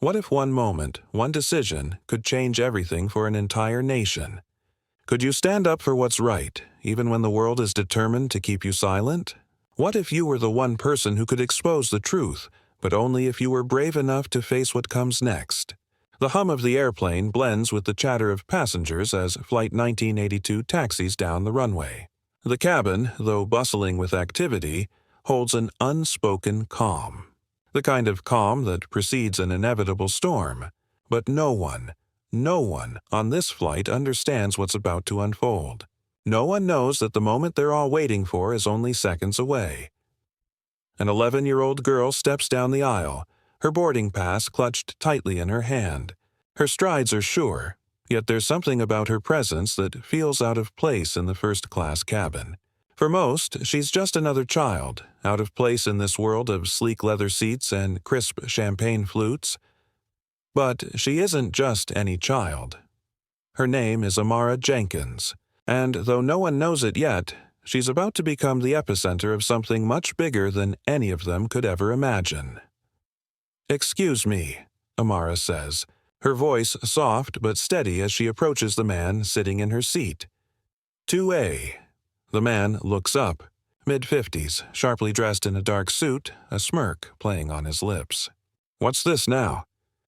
What if one moment, one decision, could change everything for an entire nation? Could you stand up for what's right, even when the world is determined to keep you silent? What if you were the one person who could expose the truth, but only if you were brave enough to face what comes next? The hum of the airplane blends with the chatter of passengers as Flight 1982 taxis down the runway. The cabin, though bustling with activity, holds an unspoken calm. The kind of calm that precedes an inevitable storm. But no one on this flight understands what's about to unfold. No one knows that the moment they're all waiting for is only seconds away. An 11-year-old girl steps down the aisle, her boarding pass clutched tightly in her hand. Her strides are sure, yet there's something about her presence that feels out of place in the first-class cabin. For most, she's just another child, out of place in this world of sleek leather seats and crisp champagne flutes. But she isn't just any child. Her name is Amara Jenkins, and though no one knows it yet, she's about to become the epicenter of something much bigger than any of them could ever imagine. "Excuse me," Amara says, her voice soft but steady as she approaches the man sitting in her seat. "2A." The man looks up, mid-50s, sharply dressed in a dark suit, a smirk playing on his lips. "What's this now?"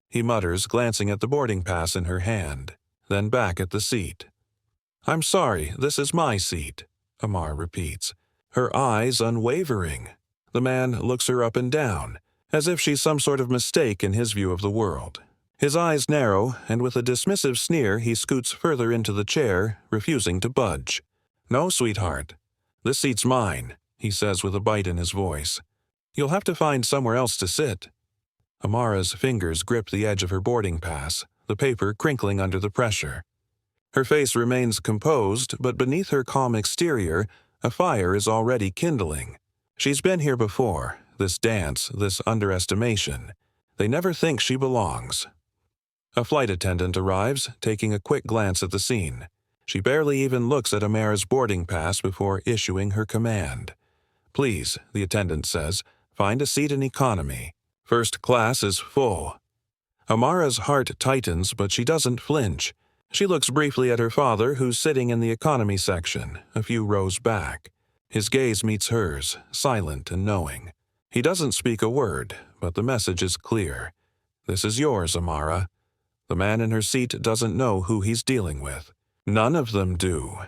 he mutters, glancing at the boarding pass in her hand, then back at the seat. "I'm sorry, this is my seat," Amara repeats, her eyes unwavering. The man looks her up and down, as if she's some sort of mistake in his view of the world. His eyes narrow, and with a dismissive sneer he scoots further into the chair, refusing to budge. "No, sweetheart. This seat's mine," he says with a bite in his voice. "You'll have to find somewhere else to sit." Amara's fingers grip the edge of her boarding pass, the paper crinkling under the pressure. Her face remains composed, but beneath her calm exterior, a fire is already kindling. She's been here before, this dance, this underestimation. They never think she belongs. A flight attendant arrives, taking a quick glance at the scene. She barely even looks at Amara's boarding pass before issuing her command. "Please," the attendant says, "find a seat in economy. First class is full." Amara's heart tightens, but she doesn't flinch. She looks briefly at her father, who's sitting in the economy section, a few rows back. His gaze meets hers, silent and knowing. He doesn't speak a word, but the message is clear. "This is yours, Amara." The man in her seat doesn't know who he's dealing with. None of them do.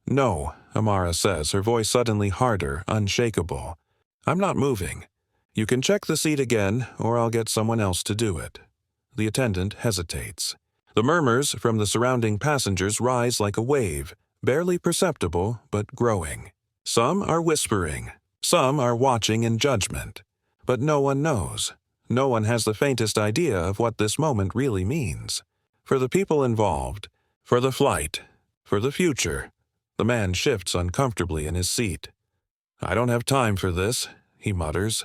"No," Amara says, her voice suddenly harder, unshakable. "I'm not moving. You can check the seat again, or I'll get someone else to do it." The attendant hesitates. The murmurs from the surrounding passengers rise like a wave, barely perceptible, but growing. Some are whispering. Some are watching in judgment. But no one knows. No one has the faintest idea of what this moment really means. For the people involved, for the flight, for the future. The man shifts uncomfortably in his seat. "I don't have time for this," he mutters.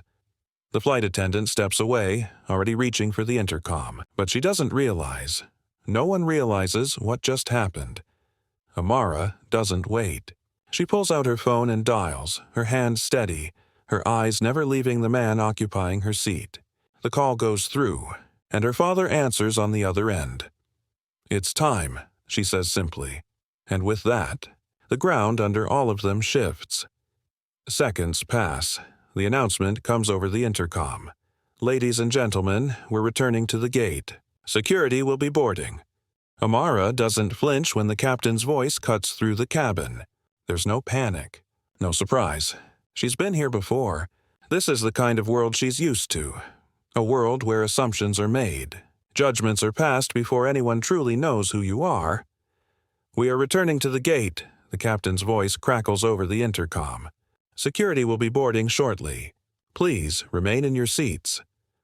The flight attendant steps away, already reaching for the intercom, but she doesn't realize. No one realizes what just happened. Amara doesn't wait. She pulls out her phone and dials, her hand steady, her eyes never leaving the man occupying her seat. The call goes through, and her father answers on the other end. "It's time," she says simply. And with that, the ground under all of them shifts. Seconds pass. The announcement comes over the intercom. "Ladies and gentlemen, we're returning to the gate. Security will be boarding." Amara doesn't flinch when the captain's voice cuts through the cabin. There's no panic, no surprise. She's been here before. This is the kind of world she's used to. A world where assumptions are made. Judgments are passed before anyone truly knows who you are. "We are returning to the gate," the captain's voice crackles over the intercom. "Security will be boarding shortly. Please remain in your seats."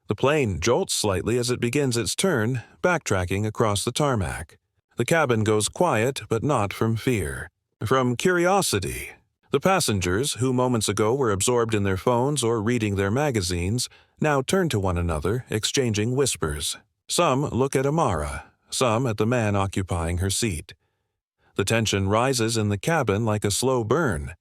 The plane jolts slightly as it begins its turn, backtracking across the tarmac. The cabin goes quiet, but not from fear. From curiosity. The passengers, who moments ago were absorbed in their phones or reading their magazines, now turn to one another, exchanging whispers. Some look at Amara, some at the man occupying her seat. The tension rises in the cabin like a slow burn.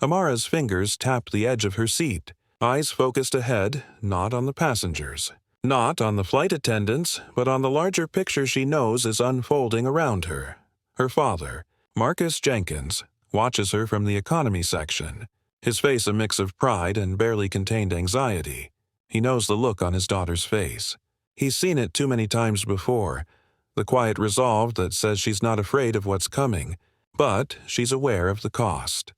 Amara's fingers tap the edge of her seat, eyes focused ahead, not on the passengers. Not on the flight attendants, but on the larger picture she knows is unfolding around her. Her father, Marcus Jenkins, watches her from the economy section, his face a mix of pride and barely contained anxiety. He knows the look on his daughter's face. He's seen it too many times before, the quiet resolve that says she's not afraid of what's coming, but she's aware of the cost.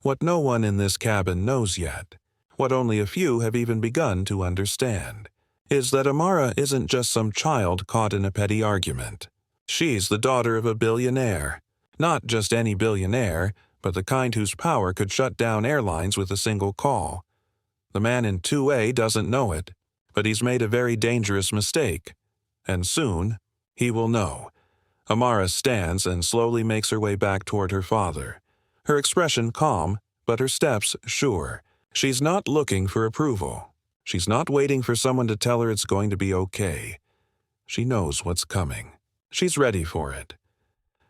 What no one in this cabin knows yet, what only a few have even begun to understand, is that Amara isn't just some child caught in a petty argument. She's the daughter of a billionaire. Not just any billionaire, but the kind whose power could shut down airlines with a single call. The man in 2A doesn't know it, but he's made a very dangerous mistake. And soon, he will know. Amara stands and slowly makes her way back toward her father. Her expression calm, but her steps sure. She's not looking for approval. She's not waiting for someone to tell her it's going to be okay. She knows what's coming. She's ready for it.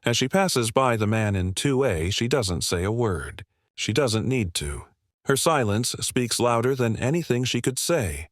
As she passes by the man in 2A, she doesn't say a word. She doesn't need to. Her silence speaks louder than anything she could say.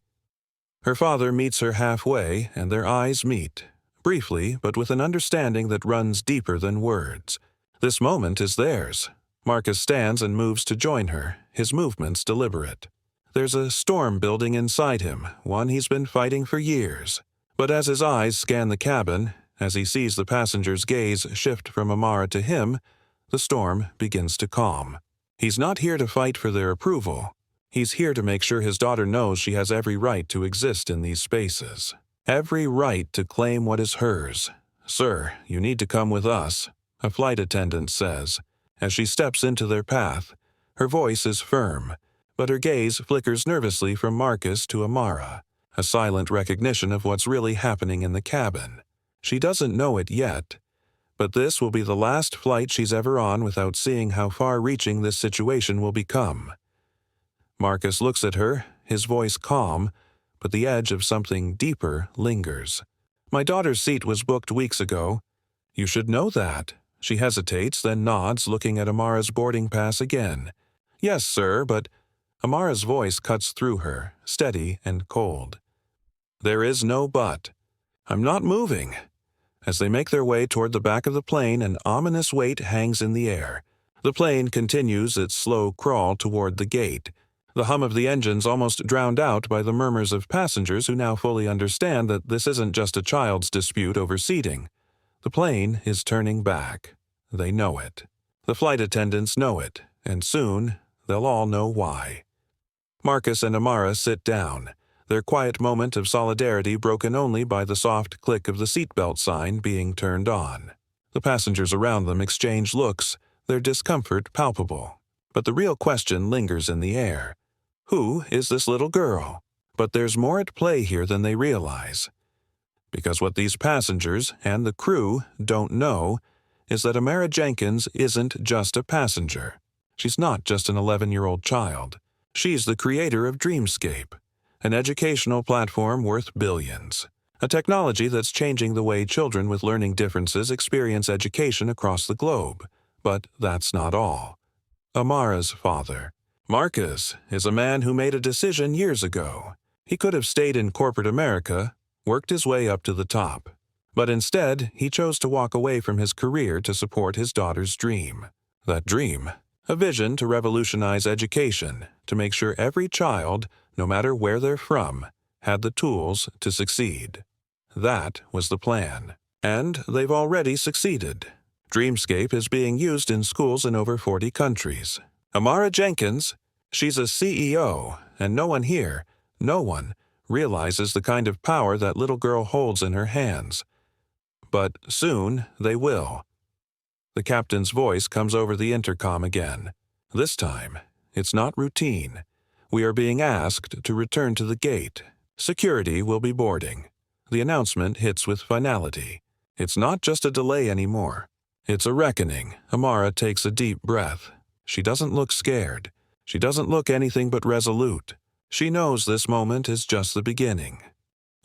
Her father meets her halfway, and their eyes meet, briefly, but with an understanding that runs deeper than words. This moment is theirs. Marcus stands and moves to join her, his movements deliberate. There's a storm building inside him, one he's been fighting for years. But as his eyes scan the cabin, as he sees the passenger's gaze shift from Amara to him, the storm begins to calm. He's not here to fight for their approval. He's here to make sure his daughter knows she has every right to exist in these spaces. Every right to claim what is hers. "Sir, you need to come with us," a flight attendant says. As she steps into their path, her voice is firm, but her gaze flickers nervously from Marcus to Amara, a silent recognition of what's really happening in the cabin. She doesn't know it yet, but this will be the last flight she's ever on without seeing how far-reaching this situation will become. Marcus looks at her, his voice calm, but the edge of something deeper lingers. "My daughter's seat was booked weeks ago. You should know that." She hesitates, then nods, looking at Amara's boarding pass again. "Yes, sir, but—" Amara's voice cuts through her, steady and cold. "There is no but. I'm not moving." As they make their way toward the back of the plane, an ominous weight hangs in the air. The plane continues its slow crawl toward the gate, the hum of the engines almost drowned out by the murmurs of passengers who now fully understand that this isn't just a child's dispute over seating. The plane is turning back. They know it. The flight attendants know it, and soon they'll all know why. Marcus and Amara sit down, their quiet moment of solidarity broken only by the soft click of the seatbelt sign being turned on. The passengers around them exchange looks, their discomfort palpable. But the real question lingers in the air. Who is this little girl? But there's more at play here than they realize. Because what these passengers and the crew don't know is that Amara Jenkins isn't just a passenger. She's not just an 11-year-old child. She's the creator of Dreamscape, an educational platform worth billions, a technology that's changing the way children with learning differences experience education across the globe. But that's not all. Amara's father, Marcus, is a man who made a decision years ago. He could have stayed in corporate America, worked his way up to the top. But instead, he chose to walk away from his career to support his daughter's dream. That dream, a vision to revolutionize education, to make sure every child, no matter where they're from, had the tools to succeed. That was the plan. And they've already succeeded. Dreamscape is being used in schools in over 40 countries. Amara Jenkins, she's a CEO, and no one here, no one, realizes the kind of power that little girl holds in her hands. But soon they will. The captain's voice comes over the intercom again. This time, it's not routine. We are being asked to return to the gate. Security will be boarding. The announcement hits with finality. It's not just a delay anymore. It's a reckoning. Amara takes a deep breath. She doesn't look scared. She doesn't look anything but resolute. She knows this moment is just the beginning.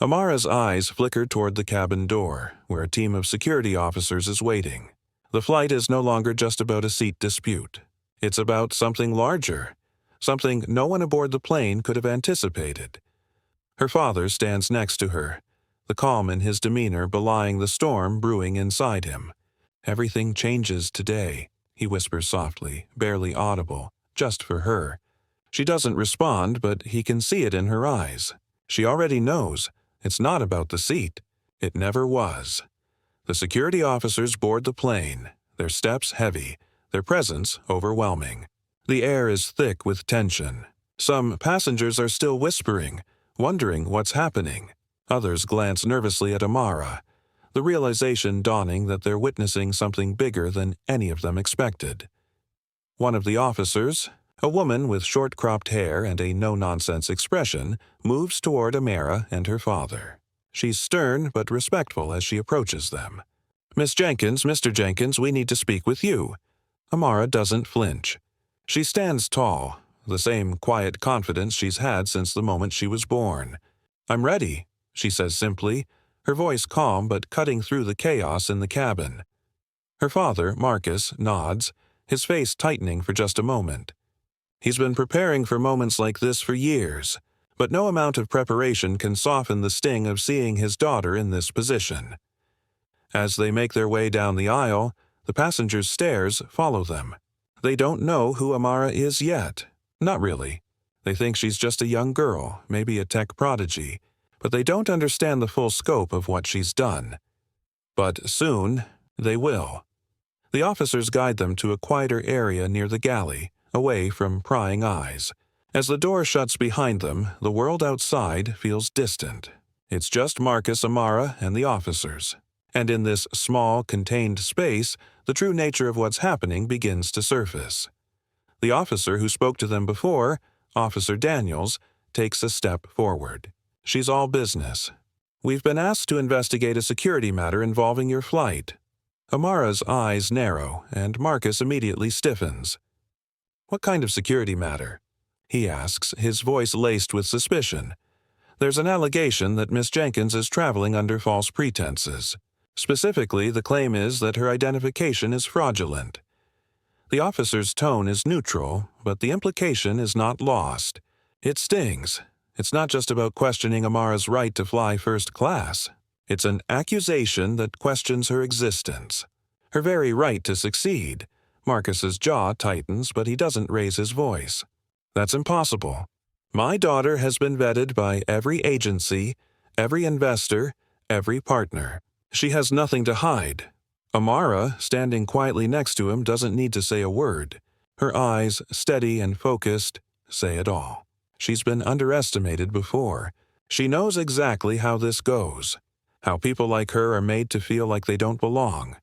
Amara's eyes flicker toward the cabin door, where a team of security officers is waiting. The flight is no longer just about a seat dispute. It's about something larger, something no one aboard the plane could have anticipated. Her father stands next to her, the calm in his demeanor belying the storm brewing inside him. "Everything changes today," he whispers softly, barely audible, just for her. She doesn't respond, but he can see it in her eyes. She already knows. It's not about the seat. It never was. The security officers board the plane, their steps heavy, their presence overwhelming. The air is thick with tension. Some passengers are still whispering, wondering what's happening. Others glance nervously at Amara, the realization dawning that they're witnessing something bigger than any of them expected. One of the officers, a woman with short-cropped hair and a no-nonsense expression, moves toward Amara and her father. She's stern but respectful as she approaches them. "Miss Jenkins, Mr. Jenkins, we need to speak with you." Amara doesn't flinch. She stands tall, the same quiet confidence she's had since the moment she was born. "I'm ready," she says simply, her voice calm but cutting through the chaos in the cabin. Her father, Marcus, nods, his face tightening for just a moment. He's been preparing for moments like this for years, but no amount of preparation can soften the sting of seeing his daughter in this position. As they make their way down the aisle, the passengers' stares follow them. They don't know who Amara is yet. Not really. They think she's just a young girl, maybe a tech prodigy, but they don't understand the full scope of what she's done. But soon, they will. The officers guide them to a quieter area near the galley, away from prying eyes. As the door shuts behind them, the world outside feels distant. It's just Marcus, Amara, and the officers. And in this small, contained space, the true nature of what's happening begins to surface. The officer who spoke to them before, Officer Daniels, takes a step forward. She's all business. "We've been asked to investigate a security matter involving your flight." Amara's eyes narrow, and Marcus immediately stiffens. "What kind of security matter?" he asks, his voice laced with suspicion. "There's an allegation that Miss Jenkins is traveling under false pretenses. Specifically, the claim is that her identification is fraudulent." The officer's tone is neutral, but the implication is not lost. It stings. It's not just about questioning Amara's right to fly first class. It's an accusation that questions her existence, her very right to succeed. Marcus's jaw tightens, but he doesn't raise his voice. "That's impossible. My daughter has been vetted by every agency, every investor, every partner. She has nothing to hide." Amara, standing quietly next to him, doesn't need to say a word. Her eyes, steady and focused, say it all. She's been underestimated before. She knows exactly how this goes, how people like her are made to feel like they don't belong.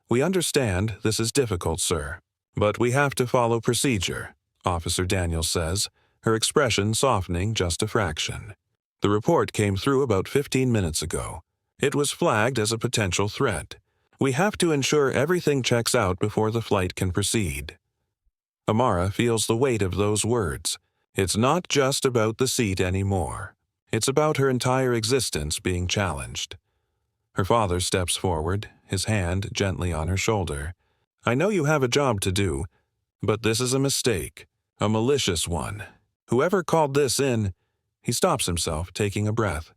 "We understand this is difficult, sir, but we have to follow procedure," Officer Daniels says, her expression softening just a fraction. "The report came through about 15 minutes ago. It was flagged as a potential threat. We have to ensure everything checks out before the flight can proceed." Amara feels the weight of those words. It's not just about the seat anymore. It's about her entire existence being challenged. Her father steps forward, his hand gently on her shoulder. "I know you have a job to do, but this is a mistake, a malicious one. Whoever called this in—" He stops himself, taking a breath.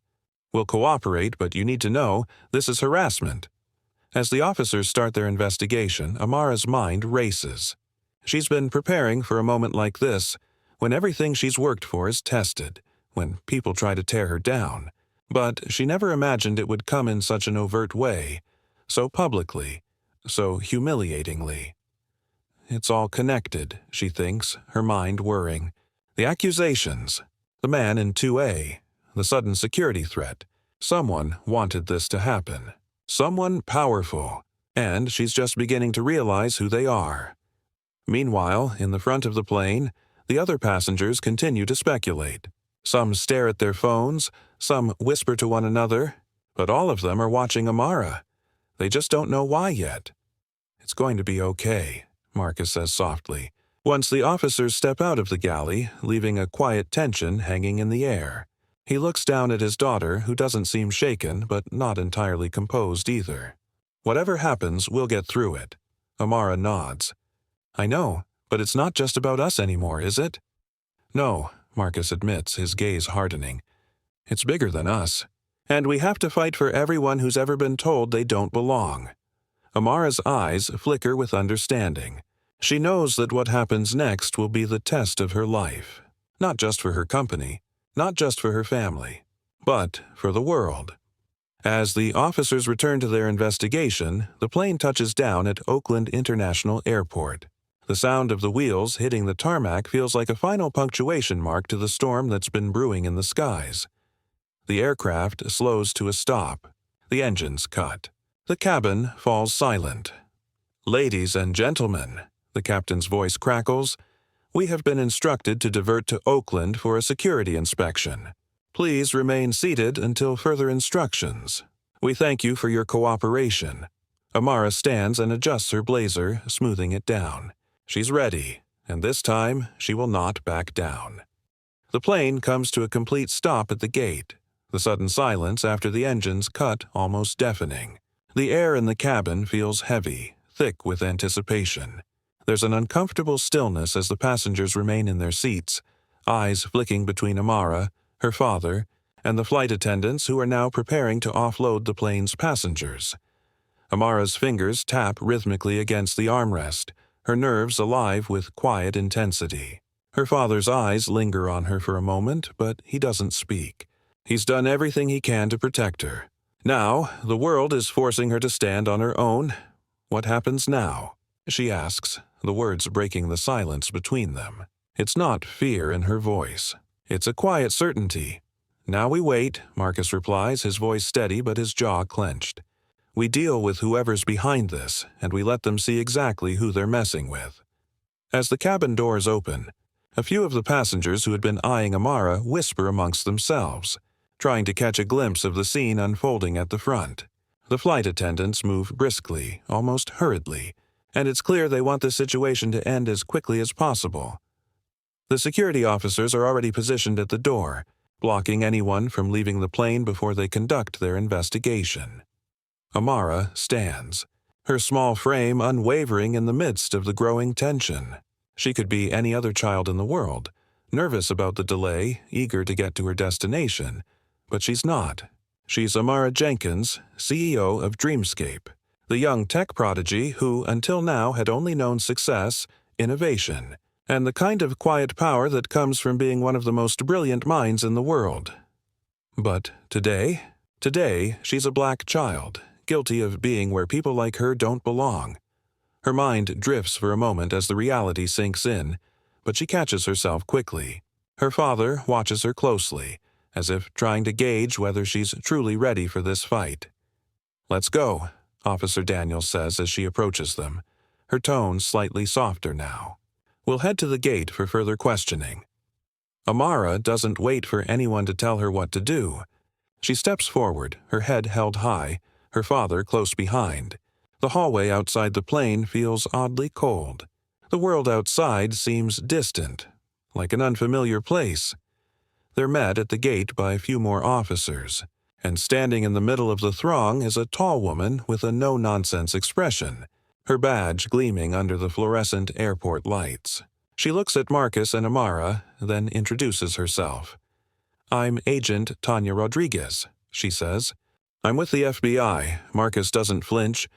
"We'll cooperate, but you need to know this is harassment." As the officers start their investigation, Amara's mind races. She's been preparing for a moment like this, when everything she's worked for is tested, when people try to tear her down. But she never imagined it would come in such an overt way, so publicly, so humiliatingly. It's all connected, she thinks, her mind whirring. The accusations, the man in 2A, the sudden security threat. Someone wanted this to happen. Someone powerful, and she's just beginning to realize who they are. Meanwhile, in the front of the plane, the other passengers continue to speculate. Some stare at their phones, some whisper to one another, but all of them are watching Amara. They just don't know why yet. "It's going to be okay," Marcus says softly, once the officers step out of the galley, leaving a quiet tension hanging in the air. He looks down at his daughter, who doesn't seem shaken, but not entirely composed either. "Whatever happens, we'll get through it." Amara nods. "I know, but it's not just about us anymore, is it?" "No," Marcus admits, his gaze hardening. It's bigger than us. And we have to fight for everyone who's ever been told they don't belong. Amara's eyes flicker with understanding. She knows that what happens next will be the test of her life. Not just for her company, not just for her family, but for the world. As the officers return to their investigation, the plane touches down at Oakland International Airport. The sound of the wheels hitting the tarmac feels like a final punctuation mark to the storm that's been brewing in the skies. The aircraft slows to a stop. The engines cut. The cabin falls silent. "Ladies and gentlemen," the captain's voice crackles, "we have been instructed to divert to Oakland for a security inspection. Please remain seated until further instructions. We thank you for your cooperation." Amara stands and adjusts her blazer, smoothing it down. She's ready, and this time she will not back down. The plane comes to a complete stop at the gate. The sudden silence after the engines cut almost deafening. The air in the cabin feels heavy, thick with anticipation. There's an uncomfortable stillness as the passengers remain in their seats, eyes flicking between Amara, her father, and the flight attendants who are now preparing to offload the plane's passengers. Amara's fingers tap rhythmically against the armrest, her nerves alive with quiet intensity. Her father's eyes linger on her for a moment, but he doesn't speak. He's done everything he can to protect her. Now, the world is forcing her to stand on her own. What happens now? She asks, the words breaking the silence between them. It's not fear in her voice. It's a quiet certainty. "Now we wait," Marcus replies, his voice steady but his jaw clenched. "We deal with whoever's behind this, and we let them see exactly who they're messing with." As the cabin doors open, a few of the passengers who had been eyeing Amara whisper amongst themselves, trying to catch a glimpse of the scene unfolding at the front. The flight attendants move briskly, almost hurriedly, and it's clear they want the situation to end as quickly as possible. The security officers are already positioned at the door, blocking anyone from leaving the plane before they conduct their investigation. Amara stands, her small frame unwavering in the midst of the growing tension. She could be any other child in the world, nervous about the delay, eager to get to her destination. But she's not. She's Amara Jenkins, CEO of Dreamscape, the young tech prodigy who until now had only known success, innovation, and the kind of quiet power that comes from being one of the most brilliant minds in the world. But today she's a black child, guilty of being where people like her don't belong. Her mind drifts for a moment as the reality sinks in, but she catches herself quickly. Her father watches her closely, as if trying to gauge whether she's truly ready for this fight. "Let's go," Officer Daniels says as she approaches them, her tone slightly softer now. "We'll head to the gate for further questioning." Amara doesn't wait for anyone to tell her what to do. She steps forward, her head held high, her father close behind. The hallway outside the plane feels oddly cold. The world outside seems distant, like an unfamiliar place. They're met at the gate by a few more officers, and standing in the middle of the throng is a tall woman with a no-nonsense expression, her badge gleaming under the fluorescent airport lights. She looks at Marcus and Amara, then introduces herself. "I'm Agent Tanya Rodriguez," she says. "I'm with the FBI." Marcus doesn't flinch.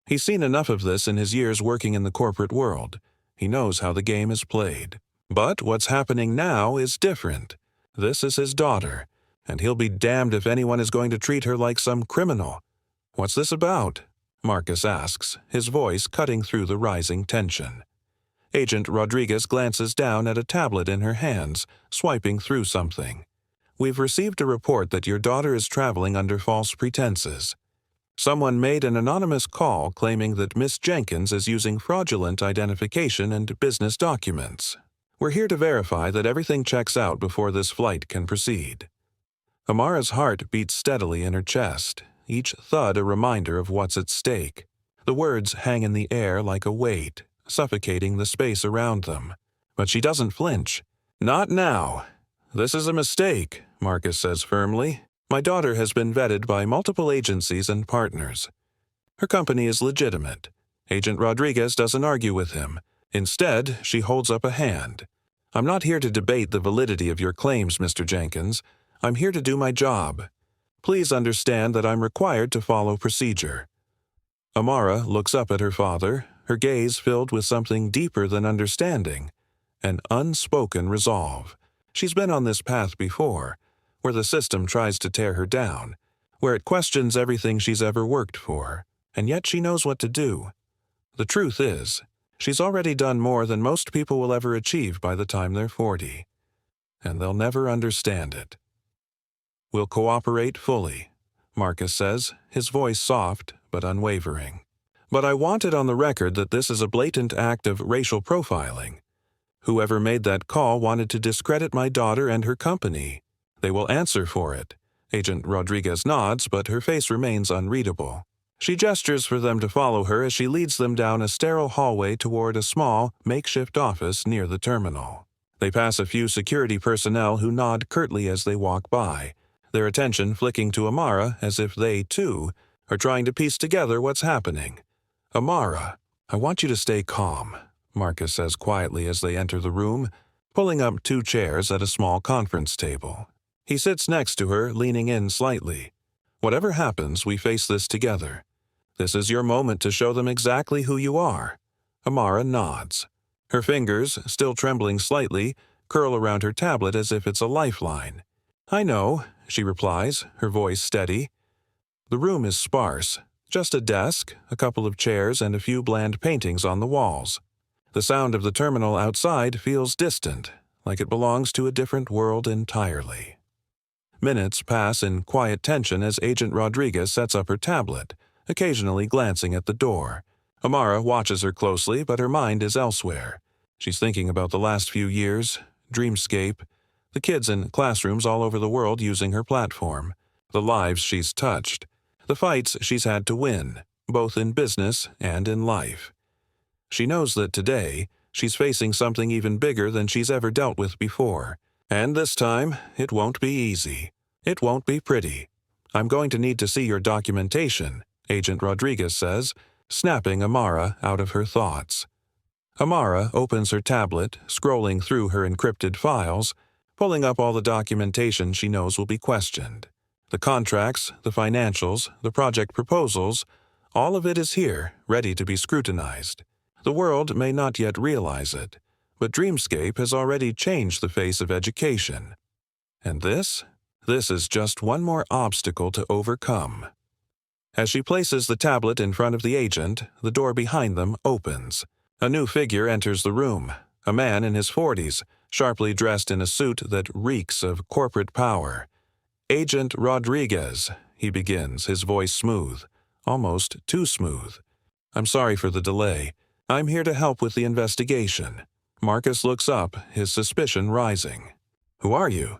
He's seen enough of this in his years working in the corporate world. He knows how the game is played. But what's happening now is different. This is his daughter, and he'll be damned if anyone is going to treat her like some criminal. "What's this about?" Marcus asks, his voice cutting through the rising tension. Agent Rodriguez glances down at a tablet in her hands, swiping through something. "We've received a report that your daughter is traveling under false pretenses. Someone made an anonymous call claiming that Miss Jenkins is using fraudulent identification and business documents. We're here to verify that everything checks out before this flight can proceed." Amara's heart beats steadily in her chest, each thud a reminder of what's at stake. The words hang in the air like a weight, suffocating the space around them. But she doesn't flinch. "Not now. This is a mistake," Marcus says firmly. "My daughter has been vetted by multiple agencies and partners. Her company is legitimate." Agent Rodriguez doesn't argue with him. Instead, she holds up a hand. "I'm not here to debate the validity of your claims, Mr. Jenkins. I'm here to do my job. Please understand that I'm required to follow procedure." Amara looks up at her father, her gaze filled with something deeper than understanding, an unspoken resolve. She's been on this path before, where the system tries to tear her down, where it questions everything she's ever worked for, and yet she knows what to do. The truth is, she's already done more than most people will ever achieve by the time they're 40, and they'll never understand it. "We'll cooperate fully," Marcus says, his voice soft but unwavering. "But I want it on the record that this is a blatant act of racial profiling. Whoever made that call wanted to discredit my daughter and her company. They will answer for it." Agent Rodriguez nods, but her face remains unreadable. She gestures for them to follow her as she leads them down a sterile hallway toward a small, makeshift office near the terminal. They pass a few security personnel who nod curtly as they walk by, their attention flicking to Amara as if they, too, are trying to piece together what's happening. "Amara, I want you to stay calm," Marcus says quietly as they enter the room, pulling up 2 chairs at a small conference table. He sits next to her, leaning in slightly. "Whatever happens, we face this together. This is your moment to show them exactly who you are." Amara nods. Her fingers, still trembling slightly, curl around her tablet as if it's a lifeline. "I know," she replies, her voice steady. The room is sparse, just a desk, a couple of chairs, and a few bland paintings on the walls. The sound of the terminal outside feels distant, like it belongs to a different world entirely. Minutes pass in quiet tension as Agent Rodriguez sets up her tablet, occasionally glancing at the door. Amara watches her closely, but her mind is elsewhere. She's thinking about the last few years, Dreamscape, the kids in classrooms all over the world using her platform, the lives she's touched, the fights she's had to win, both in business and in life. She knows that today, she's facing something even bigger than she's ever dealt with before. And this time, it won't be easy. It won't be pretty. "I'm going to need to see your documentation," Agent Rodriguez says, snapping Amara out of her thoughts. Amara opens her tablet, scrolling through her encrypted files, pulling up all the documentation she knows will be questioned. The contracts, the financials, the project proposals, all of it is here, ready to be scrutinized. The world may not yet realize it, but Dreamscape has already changed the face of education. And this is just one more obstacle to overcome. As she places the tablet in front of the agent, the door behind them opens. A new figure enters the room, a man in his 40s, sharply dressed in a suit that reeks of corporate power. "Agent Rodriguez," he begins, his voice smooth, almost too smooth. "I'm sorry for the delay. I'm here to help with the investigation." Marcus looks up, his suspicion rising. "Who are you?"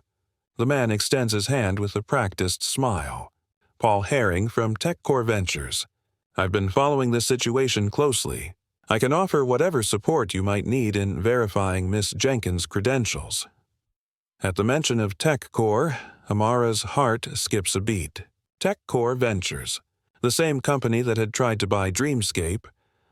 The man extends his hand with a practiced smile. "Paul Herring from TechCore Ventures. I've been following this situation closely. I can offer whatever support you might need in verifying Miss Jenkins' credentials." At the mention of TechCore, Amara's heart skips a beat. TechCore Ventures, the same company that had tried to buy Dreamscape,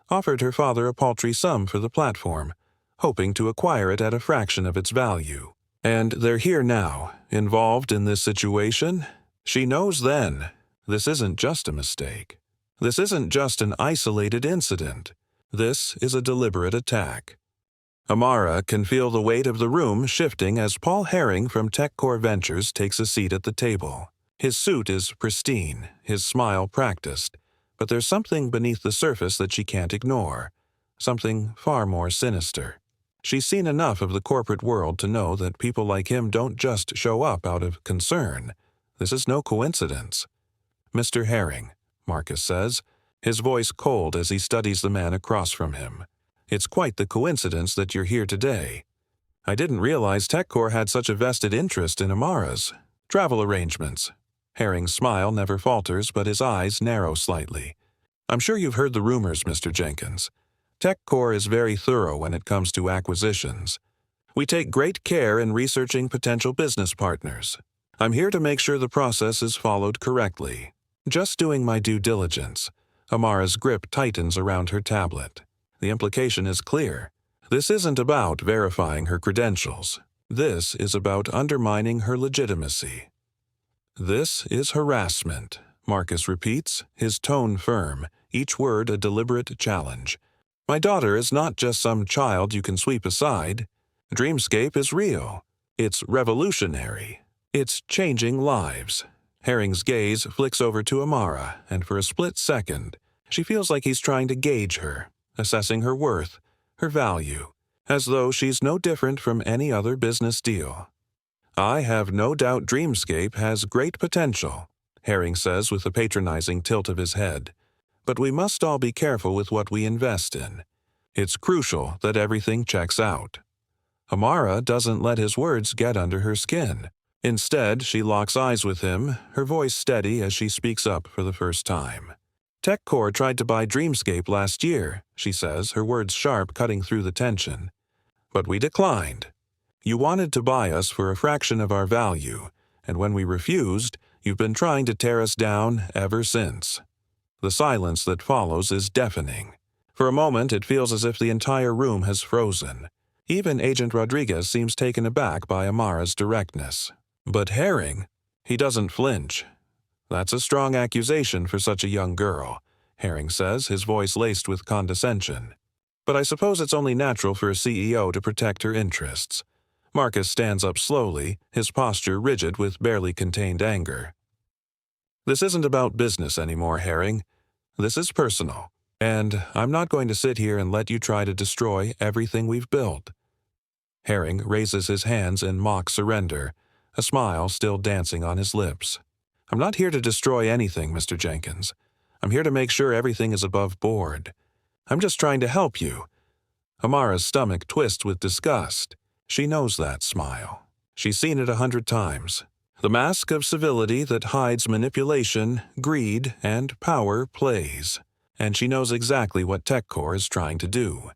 offered her father a paltry sum for the platform, hoping to acquire it at a fraction of its value. And they're here now, involved in this situation. She knows then, this isn't just a mistake. This isn't just an isolated incident. This is a deliberate attack. Amara can feel the weight of the room shifting as Paul Herring from TechCore Ventures takes a seat at the table. His suit is pristine, his smile practiced, but there's something beneath the surface that she can't ignore, something far more sinister. She's seen enough of the corporate world to know that people like him don't just show up out of concern. This is no coincidence. "Mr. Herring," Marcus says, his voice cold as he studies the man across from him. "It's quite the coincidence that you're here today. I didn't realize TechCore had such a vested interest in Amara's travel arrangements." Herring's smile never falters, but his eyes narrow slightly. "I'm sure you've heard the rumors, Mr. Jenkins. TechCore is very thorough when it comes to acquisitions. We take great care in researching potential business partners. I'm here to make sure the process is followed correctly. Just doing my due diligence." Amara's grip tightens around her tablet. The implication is clear. This isn't about verifying her credentials. This is about undermining her legitimacy. This is harassment, Marcus repeats, his tone firm, each word a deliberate challenge. My daughter is not just some child you can sweep aside. Dreamscape is real. It's revolutionary. It's changing lives. Herring's gaze flicks over to Amara, and for a split second, she feels like he's trying to gauge her, assessing her worth, her value, as though she's no different from any other business deal. I have no doubt Dreamscape has great potential, Herring says with a patronizing tilt of his head. But we must all be careful with what we invest in. It's crucial that everything checks out. Amara doesn't let his words get under her skin. Instead, she locks eyes with him, her voice steady as she speaks up for the first time. TechCore tried to buy Dreamscape last year, she says, her words sharp, cutting through the tension. But we declined. You wanted to buy us for a fraction of our value, and when we refused, you've been trying to tear us down ever since. The silence that follows is deafening. For a moment, it feels as if the entire room has frozen. Even Agent Rodriguez seems taken aback by Amara's directness. But Herring, he doesn't flinch. That's a strong accusation for such a young girl, Herring says, his voice laced with condescension. But I suppose it's only natural for a CEO to protect her interests. Marcus stands up slowly, his posture rigid with barely contained anger. This isn't about business anymore, Herring. This is personal, and I'm not going to sit here and let you try to destroy everything we've built. Herring raises his hands in mock surrender, a smile still dancing on his lips. I'm not here to destroy anything, Mr. Jenkins. I'm here to make sure everything is above board. I'm just trying to help you. Amara's stomach twists with disgust. She knows that smile. She's seen it 100 times. The mask of civility that hides manipulation, greed, and power plays. And she knows exactly what TechCore is trying to do.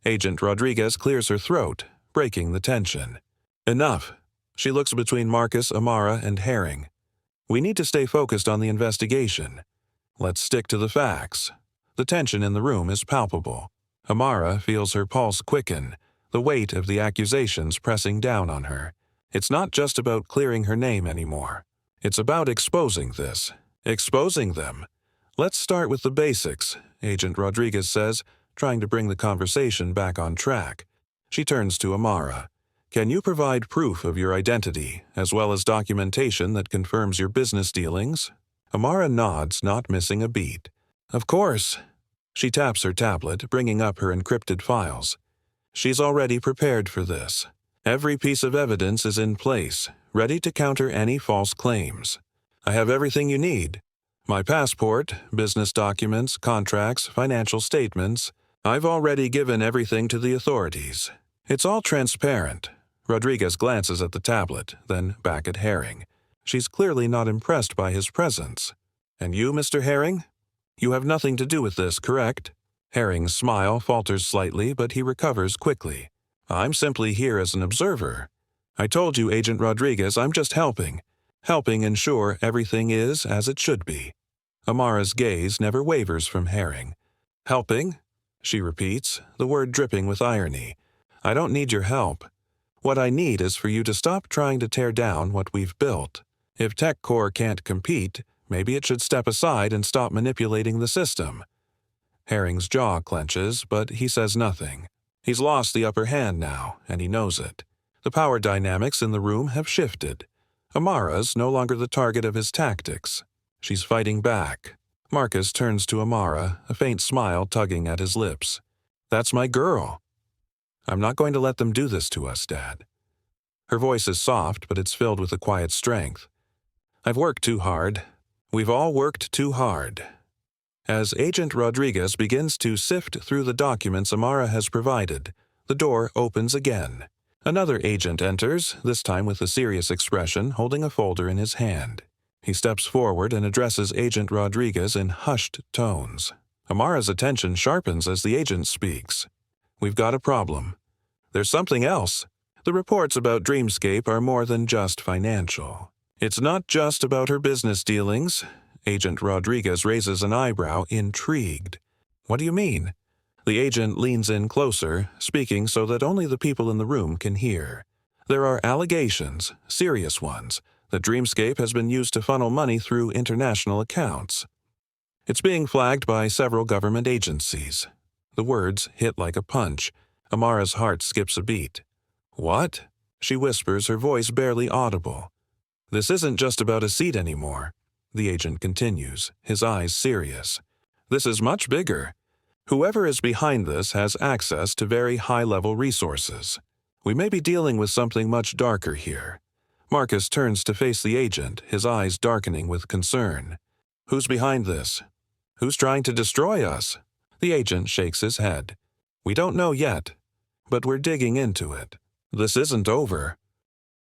Agent Rodriguez clears her throat, breaking the tension. Enough. She looks between Marcus, Amara, and Herring. We need to stay focused on the investigation. Let's stick to the facts. The tension in the room is palpable. Amara feels her pulse quicken, the weight of the accusations pressing down on her. It's not just about clearing her name anymore. It's about exposing this. Exposing them. Let's start with the basics, Agent Rodriguez says, trying to bring the conversation back on track. She turns to Amara. Can you provide proof of your identity, as well as documentation that confirms your business dealings? Amara nods, not missing a beat. Of course. She taps her tablet, bringing up her encrypted files. She's already prepared for this. Every piece of evidence is in place, ready to counter any false claims. I have everything you need. My passport, business documents, contracts, financial statements. I've already given everything to the authorities. It's all transparent. Rodriguez glances at the tablet, then back at Herring. She's clearly not impressed by his presence. And you, Mr. Herring? You have nothing to do with this, correct? Herring's smile falters slightly, but he recovers quickly. I'm simply here as an observer. I told you, Agent Rodriguez, I'm just helping ensure everything is as it should be. Amara's gaze never wavers from Herring. Helping? She repeats, the word dripping with irony. I don't need your help. What I need is for you to stop trying to tear down what we've built. If TechCore can't compete, maybe it should step aside and stop manipulating the system. Herring's jaw clenches, but he says nothing. He's lost the upper hand now, and he knows it. The power dynamics in the room have shifted. Amara's no longer the target of his tactics. She's fighting back. Marcus turns to Amara, a faint smile tugging at his lips. That's my girl. I'm not going to let them do this to us, Dad. Her voice is soft, but it's filled with a quiet strength. I've worked too hard. We've all worked too hard. As Agent Rodriguez begins to sift through the documents Amara has provided, the door opens again. Another agent enters, this time with a serious expression, holding a folder in his hand. He steps forward and addresses Agent Rodriguez in hushed tones. Amara's attention sharpens as the agent speaks. We've got a problem. There's something else. The reports about Dreamscape are more than just financial. It's not just about her business dealings. Agent Rodriguez raises an eyebrow, intrigued. What do you mean? The agent leans in closer, speaking so that only the people in the room can hear. There are allegations, serious ones, that Dreamscape has been used to funnel money through international accounts. It's being flagged by several government agencies. The words hit like a punch. Amara's heart skips a beat. What? She whispers, her voice barely audible. This isn't just about a seat anymore. The agent continues, his eyes serious. This is much bigger. Whoever is behind this has access to very high-level resources. We may be dealing with something much darker here. Marcus turns to face the agent, his eyes darkening with concern. Who's behind this? Who's trying to destroy us? The agent shakes his head. We don't know yet, but we're digging into it. This isn't over.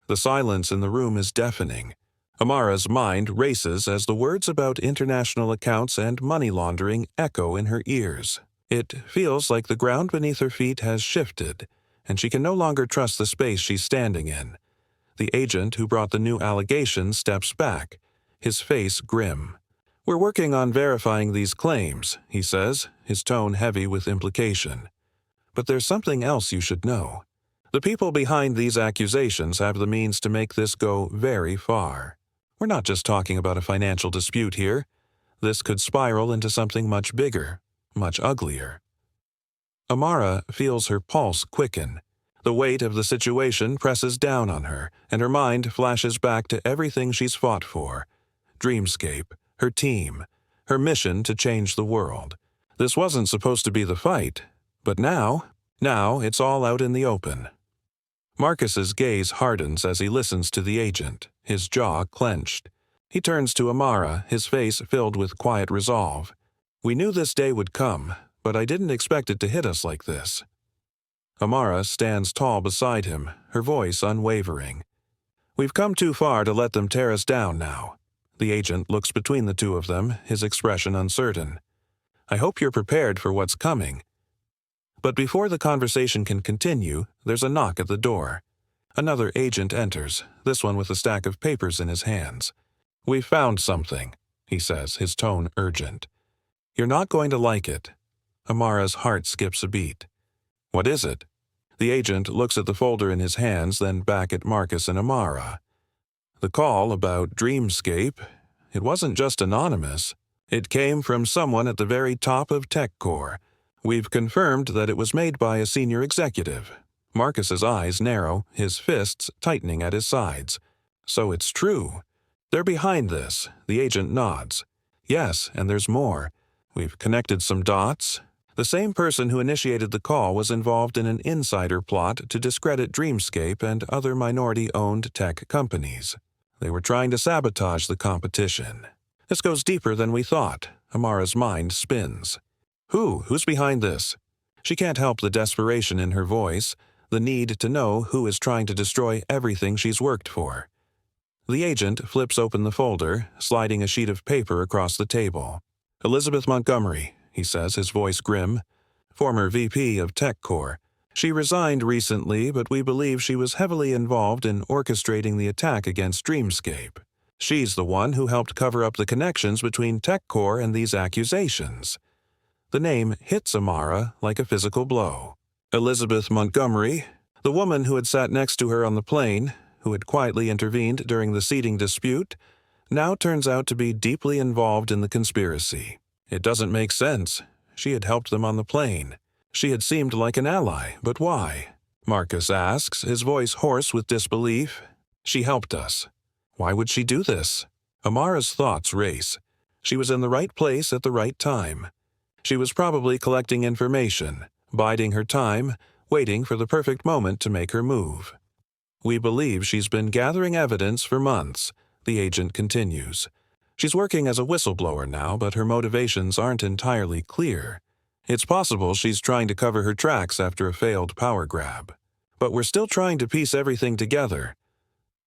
The silence in the room is deafening. Amara's mind races as the words about international accounts and money laundering echo in her ears. It feels like the ground beneath her feet has shifted, and she can no longer trust the space she's standing in. The agent who brought the new allegation steps back, his face grim. We're working on verifying these claims, he says, his tone heavy with implication. But there's something else you should know. The people behind these accusations have the means to make this go very far. We're not just talking about a financial dispute here. This could spiral into something much bigger, much uglier. Amara feels her pulse quicken. The weight of the situation presses down on her, and her mind flashes back to everything she's fought for. Dreamscape, her team, her mission to change the world. This wasn't supposed to be the fight, but now it's all out in the open. Marcus's gaze hardens as he listens to the agent, his jaw clenched. He turns to Amara, his face filled with quiet resolve. We knew this day would come, but I didn't expect it to hit us like this. Amara stands tall beside him, her voice unwavering. We've come too far to let them tear us down now. The agent looks between the two of them, his expression uncertain. I hope you're prepared for what's coming. But before the conversation can continue, there's a knock at the door. Another agent enters, this one with a stack of papers in his hands. We've found something, he says, his tone urgent. You're not going to like it. Amara's heart skips a beat. What is it? The agent looks at the folder in his hands, then back at Marcus and Amara. The call about Dreamscape, it wasn't just anonymous. It came from someone at the very top of TechCore. We've confirmed that it was made by a senior executive. Marcus's eyes narrow, his fists tightening at his sides. So it's true. They're behind this, the agent nods. Yes, and there's more. We've connected some dots. The same person who initiated the call was involved in an insider plot to discredit Dreamscape and other minority-owned tech companies. They were trying to sabotage the competition. This goes deeper than we thought. Amara's mind spins. Who's behind this? She can't help the desperation in her voice, the need to know who is trying to destroy everything she's worked for. The agent flips open the folder, sliding a sheet of paper across the table. Elizabeth Montgomery, he says, his voice grim. Former VP of TechCore. She resigned recently, but we believe she was heavily involved in orchestrating the attack against Dreamscape. She's the one who helped cover up the connections between TechCore and these accusations. The name hits Amara like a physical blow. Elizabeth Montgomery, the woman who had sat next to her on the plane, who had quietly intervened during the seating dispute, now turns out to be deeply involved in the conspiracy. It doesn't make sense. She had helped them on the plane. She had seemed like an ally, but why? Marcus asks, his voice hoarse with disbelief. She helped us. Why would she do this? Amara's thoughts race. She was in the right place at the right time. She was probably collecting information, biding her time, waiting for the perfect moment to make her move. We believe she's been gathering evidence for months, the agent continues. She's working as a whistleblower now, but her motivations aren't entirely clear. It's possible she's trying to cover her tracks after a failed power grab. But we're still trying to piece everything together.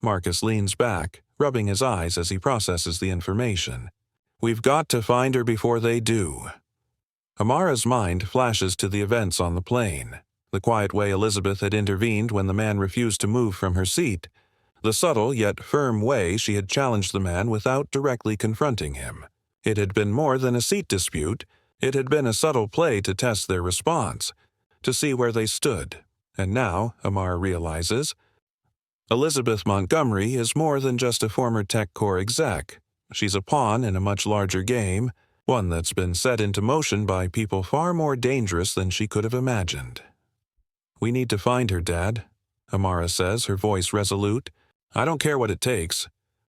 Marcus leans back, rubbing his eyes as he processes the information. We've got to find her before they do. Amara's mind flashes to the events on the plane. The quiet way Elizabeth had intervened when the man refused to move from her seat. The subtle yet firm way she had challenged the man without directly confronting him. It had been more than a seat dispute. It had been a subtle play to test their response, to see where they stood. And now, Amara realizes, Elizabeth Montgomery is more than just a former TechCore exec. She's a pawn in a much larger game, one that's been set into motion by people far more dangerous than she could have imagined. "We need to find her, Dad," Amara says, her voice resolute. "I don't care what it takes.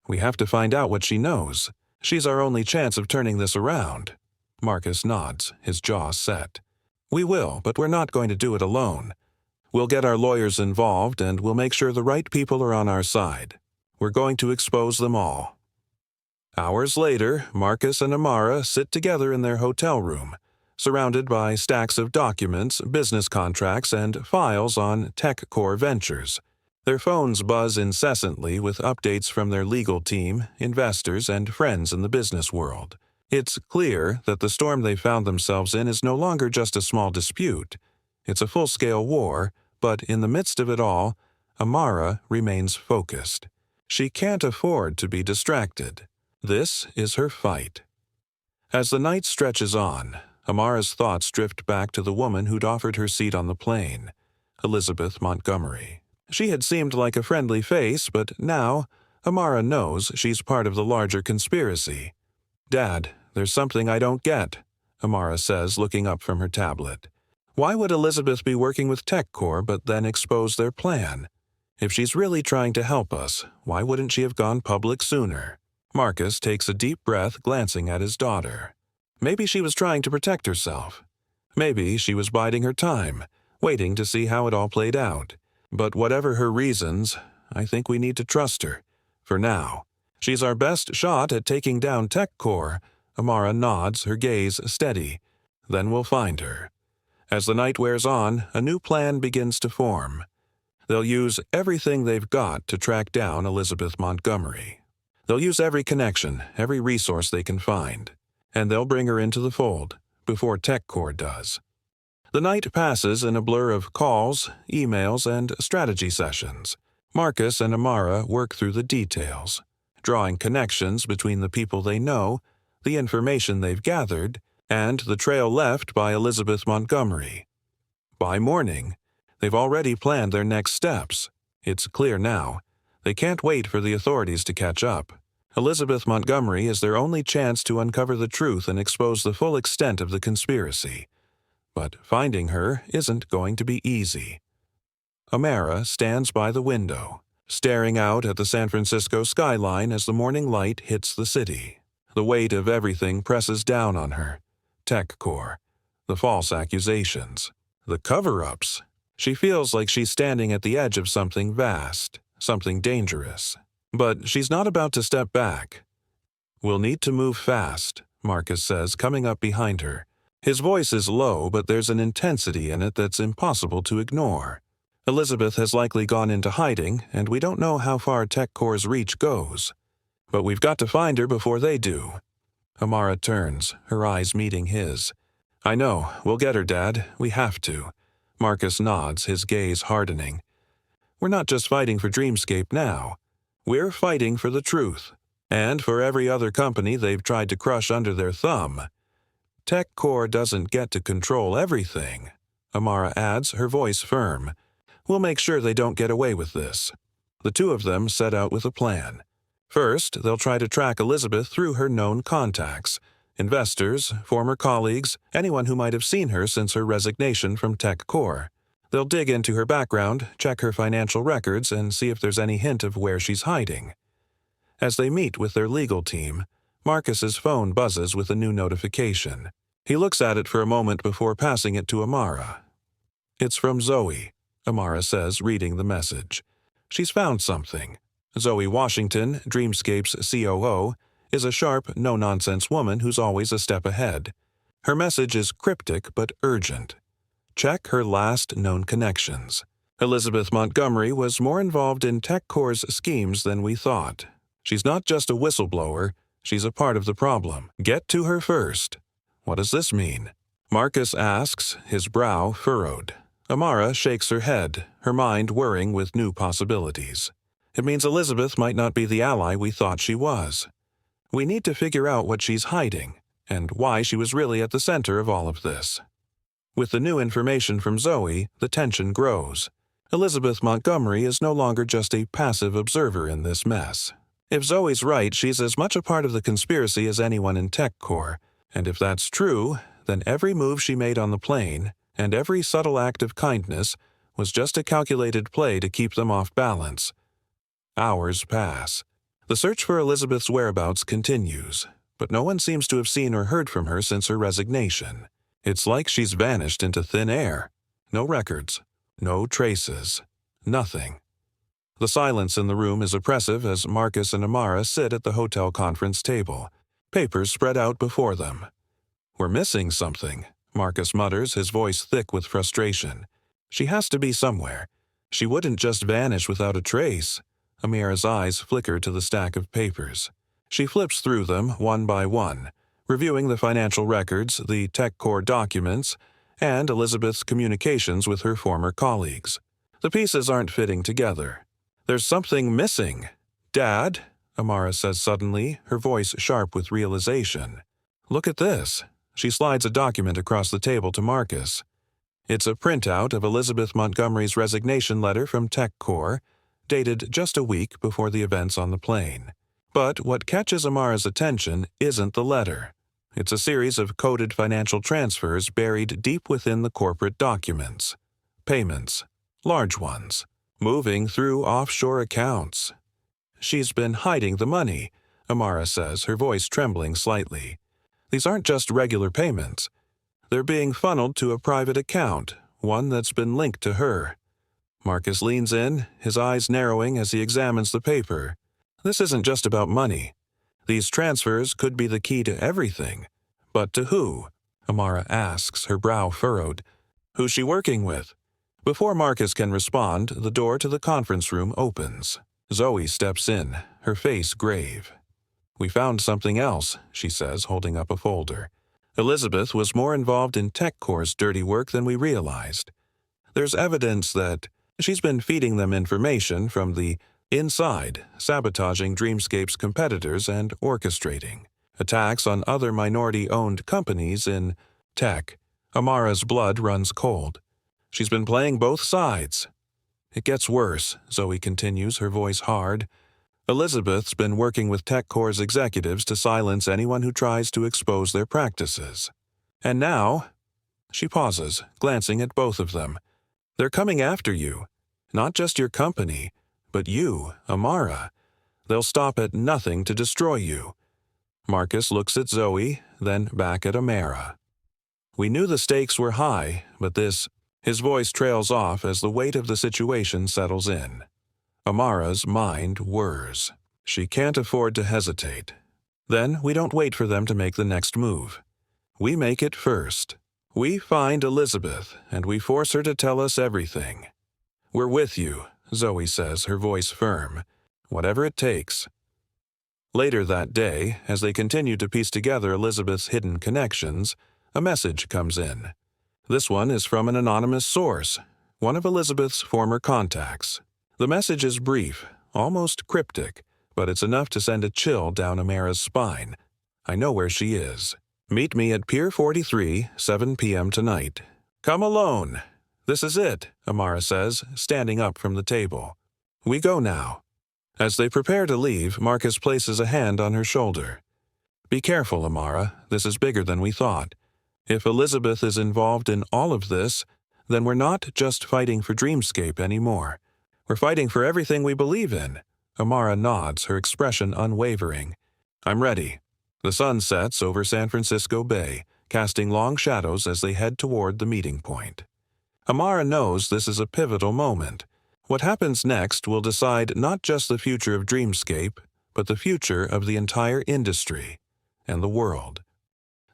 We have to find out what she knows. She's our only chance of turning this around." Marcus nods, his jaw set. "We will, but we're not going to do it alone. We'll get our lawyers involved, and we'll make sure the right people are on our side. We're going to expose them all." Hours later, Marcus and Amara sit together in their hotel room, surrounded by stacks of documents, business contracts, and files on TechCore ventures. Their phones buzz incessantly with updates from their legal team, investors, and friends in the business world. It's clear that the storm they found themselves in is no longer just a small dispute. It's a full-scale war, but in the midst of it all, Amara remains focused. She can't afford to be distracted. This is her fight. As the night stretches on, Amara's thoughts drift back to the woman who'd offered her seat on the plane, Elizabeth Montgomery. She had seemed like a friendly face, but now Amara knows she's part of the larger conspiracy. "Dad, there's something I don't get," Amara says, looking up from her tablet. "Why would Elizabeth be working with TechCore but then expose their plan? If she's really trying to help us, why wouldn't she have gone public sooner?" Marcus takes a deep breath, glancing at his daughter. Maybe she was trying to protect herself. Maybe she was biding her time, waiting to see how it all played out. But whatever her reasons, I think we need to trust her. For now. She's our best shot at taking down TechCore. Amara nods, her gaze steady. Then we'll find her. As the night wears on, a new plan begins to form. They'll use everything they've got to track down Elizabeth Montgomery. They'll use every connection, every resource they can find. And they'll bring her into the fold, before TechCore does. The night passes in a blur of calls, emails, and strategy sessions. Marcus and Amara work through the details, drawing connections between the people they know, the information they've gathered, and the trail left by Elizabeth Montgomery. By morning, they've already planned their next steps. It's clear now. They can't wait for the authorities to catch up. Elizabeth Montgomery is their only chance to uncover the truth and expose the full extent of the conspiracy. But finding her isn't going to be easy. Amara stands by the window, staring out at the San Francisco skyline as the morning light hits the city. The weight of everything presses down on her. TechCore, the false accusations, the cover-ups. She feels like she's standing at the edge of something vast, something dangerous. But she's not about to step back. "We'll need to move fast," Marcus says, coming up behind her. His voice is low, but there's an intensity in it that's impossible to ignore. Elizabeth has likely gone into hiding, and we don't know how far TechCore's reach goes. But we've got to find her before they do. Amara turns, her eyes meeting his. "I know, we'll get her, Dad. We have to." Marcus nods, his gaze hardening. "We're not just fighting for Dreamscape now. We're fighting for the truth, and for every other company they've tried to crush under their thumb. TechCore doesn't get to control everything," Amara adds, her voice firm. "We'll make sure they don't get away with this." The two of them set out with a plan. First, they'll try to track Elizabeth through her known contacts, investors, former colleagues, anyone who might have seen her since her resignation from TechCore. They'll dig into her background, check her financial records, and see if there's any hint of where she's hiding. As they meet with their legal team, Marcus's phone buzzes with a new notification. He looks at it for a moment before passing it to Amara. "It's from Zoe," Amara says, reading the message. She's found something. Zoe Washington, Dreamscape's COO, is a sharp, no-nonsense woman who's always a step ahead. Her message is cryptic but urgent. Check her last known connections. Elizabeth Montgomery was more involved in TechCore's schemes than we thought. She's not just a whistleblower, she's a part of the problem. Get to her first. What does this mean? Marcus asks, his brow furrowed. Amara shakes her head, her mind whirring with new possibilities. It means Elizabeth might not be the ally we thought she was. We need to figure out what she's hiding, and why she was really at the center of all of this. With the new information from Zoe, the tension grows. Elizabeth Montgomery is no longer just a passive observer in this mess. If Zoe's right, she's as much a part of the conspiracy as anyone in TechCore, and if that's true, then every move she made on the plane, and every subtle act of kindness, was just a calculated play to keep them off balance. Hours pass. The search for Elizabeth's whereabouts continues, but no one seems to have seen or heard from her since her resignation. It's like she's vanished into thin air. No records, no traces, nothing. The silence in the room is oppressive as Marcus and Amara sit at the hotel conference table, papers spread out before them. "We're missing something," Marcus mutters, his voice thick with frustration. "She has to be somewhere. She wouldn't just vanish without a trace." Amara's eyes flicker to the stack of papers. She flips through them one by one, reviewing the financial records, the TechCore documents, and Elizabeth's communications with her former colleagues. The pieces aren't fitting together. "There's something missing. Dad," Amara says suddenly, her voice sharp with realization. "Look at this." She slides a document across the table to Marcus. It's a printout of Elizabeth Montgomery's resignation letter from TechCore, dated just a week before the events on the plane. But what catches Amara's attention isn't the letter. It's a series of coded financial transfers buried deep within the corporate documents. Payments, large ones, moving through offshore accounts. "She's been hiding the money," Amara says, her voice trembling slightly. "These aren't just regular payments. They're being funneled to a private account, one that's been linked to her." Marcus leans in, his eyes narrowing as he examines the paper. This isn't just about money. These transfers could be the key to everything. But to who? Amara asks, her brow furrowed. "Who's she working with?" Before Marcus can respond, the door to the conference room opens. Zoe steps in, her face grave. "We found something else," she says, holding up a folder. "Elizabeth was more involved in TechCore's dirty work than we realized. There's evidence that she's been feeding them information from the inside, sabotaging Dreamscape's competitors and orchestrating attacks on other minority-owned companies in tech." Amara's blood runs cold. She's been playing both sides. "It gets worse," Zoe continues, her voice hard. "Elizabeth's been working with TechCore's executives to silence anyone who tries to expose their practices. And now," she pauses, glancing at both of them, "they're coming after you. Not just your company, but you, Amara. They'll stop at nothing to destroy you." Marcus looks at Zoe, then back at Amara. "We knew the stakes were high, but this—" His voice trails off as the weight of the situation settles in. Amara's mind whirs. She can't afford to hesitate. "Then we don't wait for them to make the next move. We make it first. We find Elizabeth, and we force her to tell us everything. We're with you," Zoe says, her voice firm. "Whatever it takes." Later that day, as they continue to piece together Elizabeth's hidden connections, a message comes in. This one is from an anonymous source, one of Elizabeth's former contacts. The message is brief, almost cryptic, but it's enough to send a chill down Amara's spine. "I know where she is. Meet me at Pier 43, 7 p.m. tonight. Come alone." "This is it," Amara says, standing up from the table. "We go now." As they prepare to leave, Marcus places a hand on her shoulder. "Be careful, Amara. This is bigger than we thought. If Elizabeth is involved in all of this, then we're not just fighting for Dreamscape anymore. We're fighting for everything we believe in." Amara nods, her expression unwavering. "I'm ready." The sun sets over San Francisco Bay, casting long shadows as they head toward the meeting point. Amara knows this is a pivotal moment. What happens next will decide not just the future of Dreamscape, but the future of the entire industry and the world.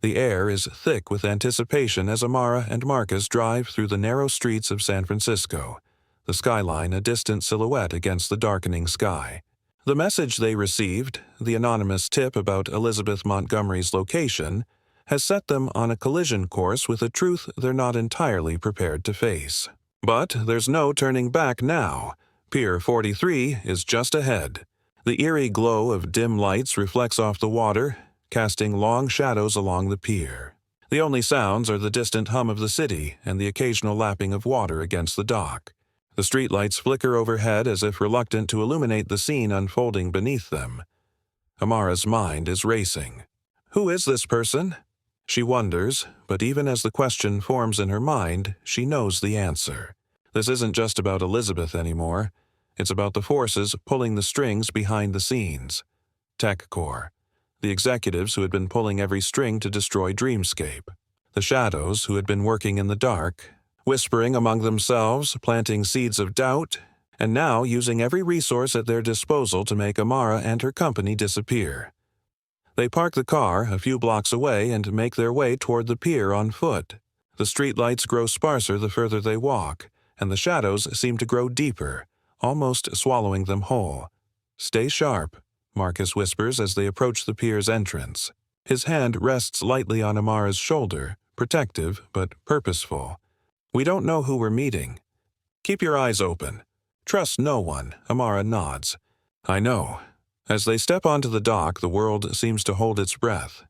The air is thick with anticipation as Amara and Marcus drive through the narrow streets of San Francisco, the skyline a distant silhouette against the darkening sky. The message they received, the anonymous tip about Elizabeth Montgomery's location, has set them on a collision course with a truth they're not entirely prepared to face. But there's no turning back now. Pier 43 is just ahead. The eerie glow of dim lights reflects off the water, casting long shadows along the pier. The only sounds are the distant hum of the city and the occasional lapping of water against the dock. The streetlights flicker overhead as if reluctant to illuminate the scene unfolding beneath them. Amara's mind is racing. Who is this person? She wonders, but even as the question forms in her mind, she knows the answer. This isn't just about Elizabeth anymore. It's about the forces pulling the strings behind the scenes. TechCore. The executives who had been pulling every string to destroy Dreamscape. The shadows who had been working in the dark, whispering among themselves, planting seeds of doubt, and now using every resource at their disposal to make Amara and her company disappear. They park the car a few blocks away and make their way toward the pier on foot. The streetlights grow sparser the further they walk, and the shadows seem to grow deeper, almost swallowing them whole. "Stay sharp," Marcus whispers as they approach the pier's entrance. His hand rests lightly on Amara's shoulder, protective but purposeful. "We don't know who we're meeting. Keep your eyes open. Trust no one," Amara nods. "I know." As they step onto the dock, the world seems to hold its breath.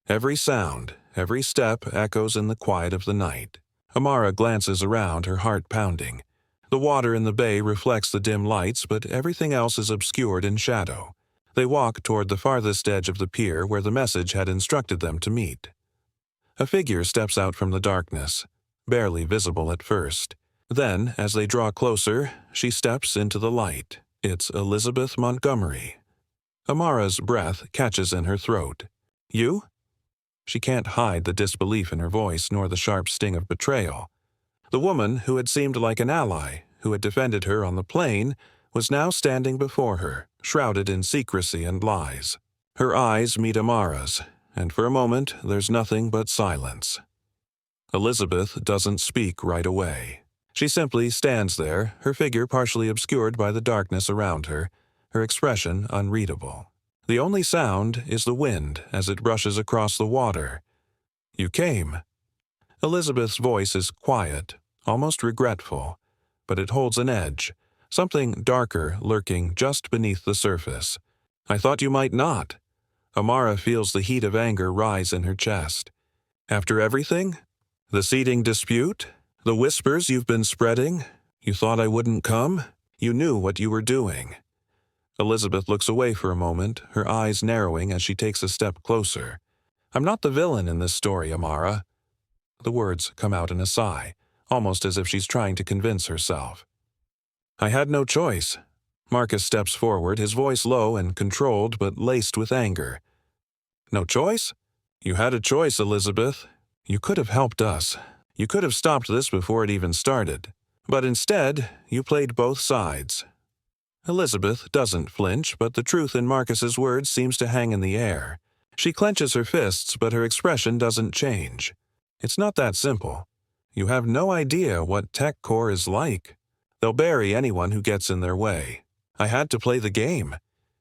Every sound, every step echoes in the quiet of the night. Amara glances around, her heart pounding. The water in the bay reflects the dim lights, but everything else is obscured in shadow. They walk toward the farthest edge of the pier where the message had instructed them to meet. A figure steps out from the darkness, barely visible at first. Then, as they draw closer, she steps into the light. It's Elizabeth Montgomery. Amara's breath catches in her throat. "You?" She can't hide the disbelief in her voice nor the sharp sting of betrayal. The woman who had seemed like an ally, who had defended her on the plane, was now standing before her, shrouded in secrecy and lies. Her eyes meet Amara's, and for a moment there's nothing but silence. Elizabeth doesn't speak right away. She simply stands there, her figure partially obscured by the darkness around her, her expression unreadable. The only sound is the wind as it brushes across the water. "You came." Elizabeth's voice is quiet, almost regretful, but it holds an edge, something darker lurking just beneath the surface. "I thought you might not." Amara feels the heat of anger rise in her chest. "After everything? The seating dispute? The whispers you've been spreading? You thought I wouldn't come? You knew what you were doing." Elizabeth looks away for a moment, her eyes narrowing as she takes a step closer. "I'm not the villain in this story, Amara." The words come out in a sigh, almost as if she's trying to convince herself. "I had no choice." Marcus steps forward, his voice low and controlled but laced with anger. "No choice?" "You had a choice, Elizabeth. You could have helped us. You could have stopped this before it even started. But instead, you played both sides." Elizabeth doesn't flinch, but the truth in Marcus's words seems to hang in the air. She clenches her fists, but her expression doesn't change. "It's not that simple. You have no idea what TechCore is like. They'll bury anyone who gets in their way. I had to play the game."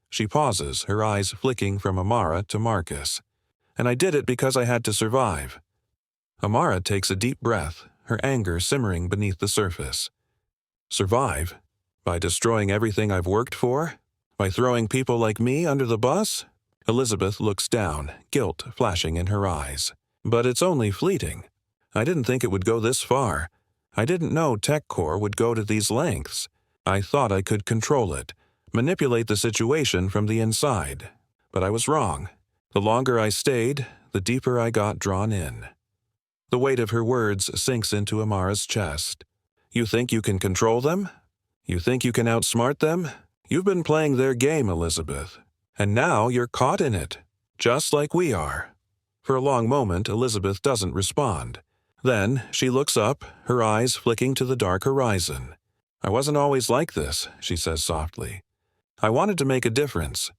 She pauses, her eyes flicking from Amara to Marcus. "And I did it because I had to survive." Amara takes a deep breath, her anger simmering beneath the surface. "Survive? By destroying everything I've worked for? By throwing people like me under the bus?" Elizabeth looks down, guilt flashing in her eyes. "But it's only fleeting. I didn't think it would go this far. I didn't know TechCore would go to these lengths. I thought I could control it, manipulate the situation from the inside. But I was wrong. The longer I stayed, the deeper I got drawn in." The weight of her words sinks into Amara's chest. "You think you can control them? You think you can outsmart them? You've been playing their game, Elizabeth. And now you're caught in it, just like we are." For a long moment, Elizabeth doesn't respond. Then she looks up, her eyes flicking to the dark horizon. "I wasn't always like this," she says softly. "I wanted to make a difference.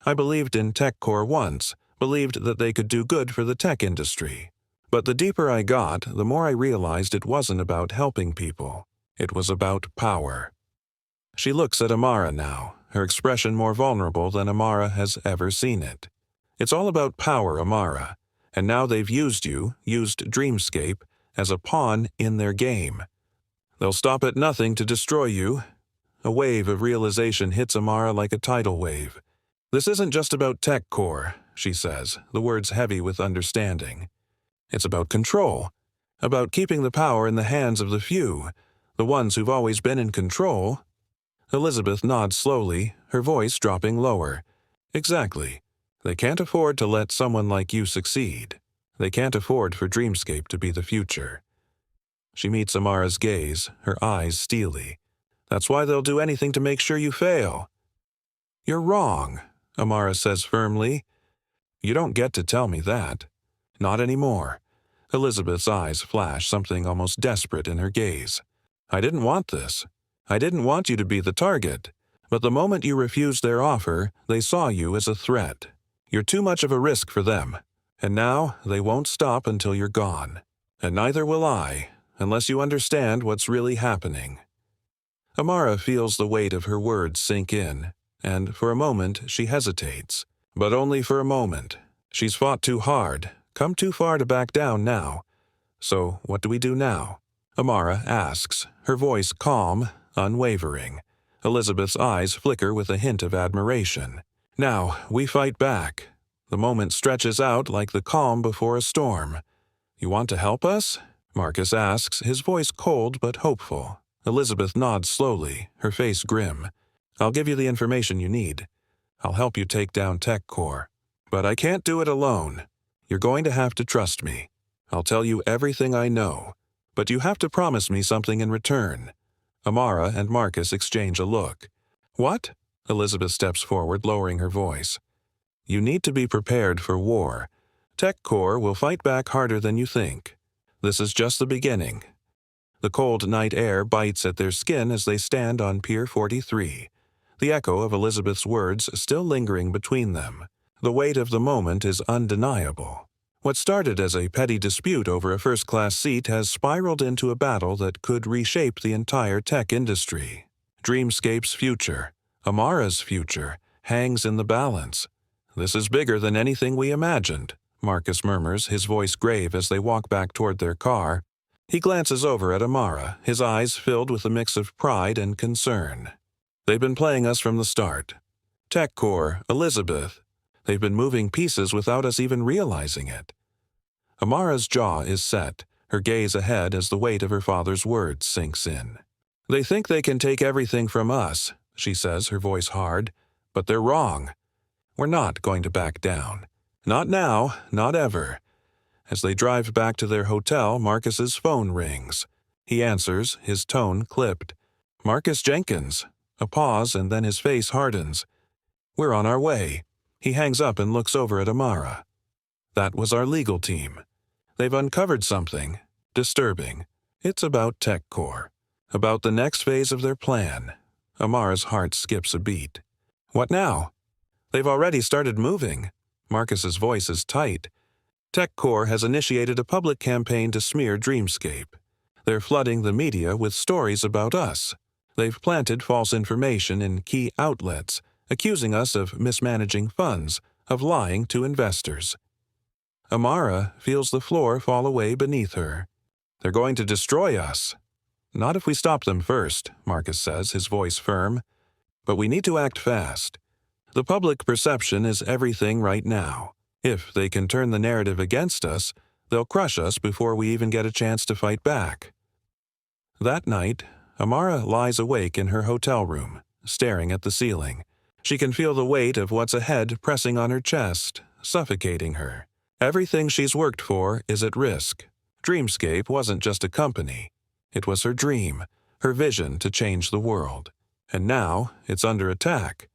I believed in TechCore once, believed that they could do good for the tech industry. But the deeper I got, the more I realized it wasn't about helping people. It was about power." She looks at Amara now, her expression more vulnerable than Amara has ever seen it. "It's all about power, Amara. And now they've used you, used Dreamscape, as a pawn in their game. They'll stop at nothing to destroy you." A wave of realization hits Amara like a tidal wave. "This isn't just about TechCore," she says, the words heavy with understanding. "It's about control, about keeping the power in the hands of the few, The ones who've always been in control. Elizabeth nods slowly, her voice dropping lower. Exactly. They can't afford to let someone like you succeed. They can't afford for Dreamscape to be the future. She meets Amara's gaze, her eyes steely. That's why they'll do anything to make sure you fail. You're wrong, Amara says firmly. You don't get to tell me that. Not anymore. Elizabeth's eyes flash something almost desperate in her gaze. I didn't want this. I didn't want you to be the target. But the moment you refused their offer, they saw you as a threat. You're too much of a risk for them. And now they won't stop until you're gone. And neither will I, unless you understand what's really happening. Amara feels the weight of her words sink in, and for a moment she hesitates. But only for a moment. She's fought too hard, come too far to back down now. So what do we do now? Amara asks, her voice calm, unwavering. Elizabeth's eyes flicker with a hint of admiration. Now, we fight back. The moment stretches out like the calm before a storm. You want to help us? Marcus asks, his voice cold but hopeful. Elizabeth nods slowly, her face grim. I'll give you the information you need. I'll help you take down TechCore. But I can't do it alone. You're going to have to trust me. I'll tell you everything I know. But you have to promise me something in return. Amara and Marcus exchange a look. What? Elizabeth steps forward, lowering her voice. You need to be prepared for war. TechCore will fight back harder than you think. This is just the beginning. The cold night air bites at their skin as they stand on Pier 43, the echo of Elizabeth's words still lingering between them. The weight of the moment is undeniable. What started as a petty dispute over a first-class seat has spiraled into a battle that could reshape the entire tech industry. Dreamscape's future, Amara's future, hangs in the balance. This is bigger than anything we imagined, Marcus murmurs, his voice grave as they walk back toward their car. He glances over at Amara, his eyes filled with a mix of pride and concern. They've been playing us from the start. TechCore, Elizabeth. They've been moving pieces without us even realizing it. Amara's jaw is set, her gaze ahead as the weight of her father's words sinks in. They think they can take everything from us, she says, her voice hard. But they're wrong. We're not going to back down. Not now, not ever. As they drive back to their hotel, Marcus's phone rings. He answers, his tone clipped. Marcus Jenkins. A pause, and then his face hardens. We're on our way. He hangs up and looks over at Amara. That was our legal team. They've uncovered something disturbing. It's about TechCore. About the next phase of their plan. Amara's heart skips a beat. What now? They've already started moving. Marcus's voice is tight. TechCore has initiated a public campaign to smear Dreamscape. They're flooding the media with stories about us. They've planted false information in key outlets, accusing us of mismanaging funds, of lying to investors. Amara feels the floor fall away beneath her. They're going to destroy us. Not if we stop them first, Marcus says, his voice firm. But we need to act fast. The public perception is everything right now. If they can turn the narrative against us, they'll crush us before we even get a chance to fight back. That night, Amara lies awake in her hotel room, staring at the ceiling. She can feel the weight of what's ahead pressing on her chest, suffocating her. Everything she's worked for is at risk. Dreamscape wasn't just a company. It was her dream, her vision to change the world. And now it's under attack.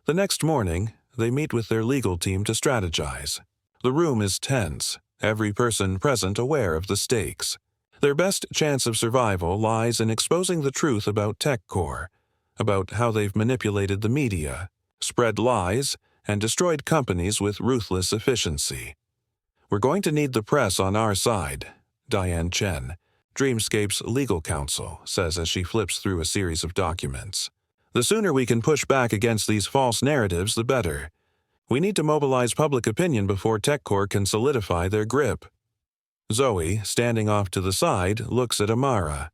The next morning, they meet with their legal team to strategize. The room is tense, every person present aware of the stakes. Their best chance of survival lies in exposing the truth about TechCore, about how they've manipulated the media, spread lies, and destroyed companies with ruthless efficiency. We're going to need the press on our side, Diane Chen, Dreamscape's legal counsel, says as she flips through a series of documents. The sooner we can push back against these false narratives, the better. We need to mobilize public opinion before TechCore can solidify their grip. Zoe, standing off to the side, looks at Amara.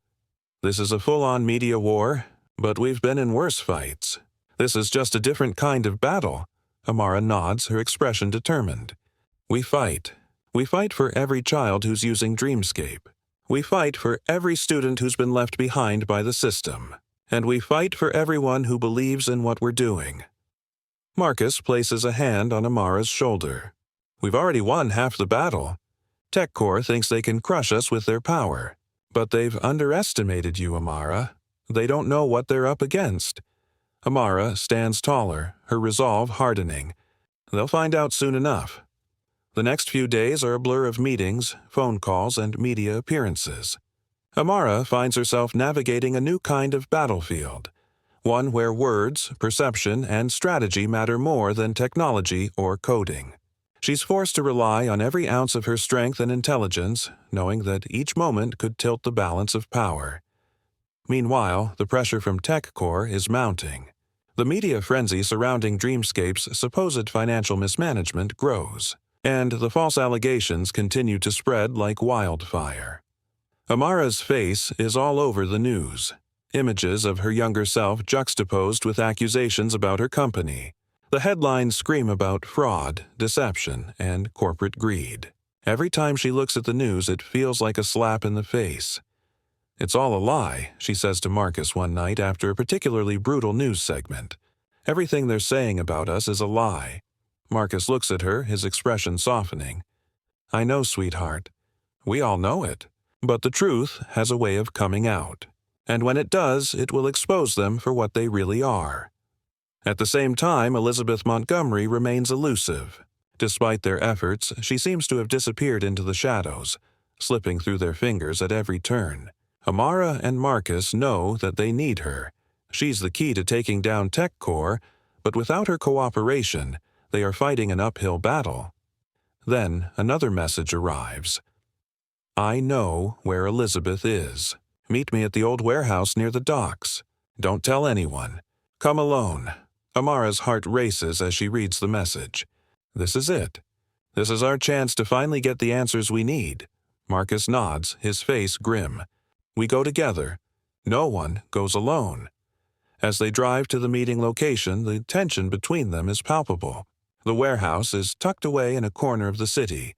This is a full-on media war, but we've been in worse fights. This is just a different kind of battle. Amara nods, her expression determined. We fight. We fight for every child who's using Dreamscape. We fight for every student who's been left behind by the system. And we fight for everyone who believes in what we're doing. Marcus places a hand on Amara's shoulder. We've already won half the battle. TechCore thinks they can crush us with their power. But they've underestimated you, Amara. They don't know what they're up against. Amara stands taller, her resolve hardening. They'll find out soon enough. The next few days are a blur of meetings, phone calls, and media appearances. Amara finds herself navigating a new kind of battlefield, one where words, perception, and strategy matter more than technology or coding. She's forced to rely on every ounce of her strength and intelligence, knowing that each moment could tilt the balance of power. Meanwhile, the pressure from TechCore is mounting. The media frenzy surrounding Dreamscape's supposed financial mismanagement grows, and the false allegations continue to spread like wildfire. Amara's face is all over the news. Images of her younger self juxtaposed with accusations about her company. The headlines scream about fraud, deception, and corporate greed. Every time she looks at the news, it feels like a slap in the face. It's all a lie, she says to Marcus one night after a particularly brutal news segment. Everything they're saying about us is a lie. Marcus looks at her, his expression softening. I know, sweetheart. We all know it. But the truth has a way of coming out. And when it does, it will expose them for what they really are. At the same time, Elizabeth Montgomery remains elusive. Despite their efforts, she seems to have disappeared into the shadows, slipping through their fingers at every turn. Amara and Marcus know that they need her. She's the key to taking down TechCore, but without her cooperation, they are fighting an uphill battle. Then another message arrives. I know where Elizabeth is. Meet me at the old warehouse near the docks. Don't tell anyone. Come alone. Amara's heart races as she reads the message. This is it. This is our chance to finally get the answers we need. Marcus nods, his face grim. We go together. No one goes alone. As they drive to the meeting location, the tension between them is palpable. The warehouse is tucked away in a corner of the city,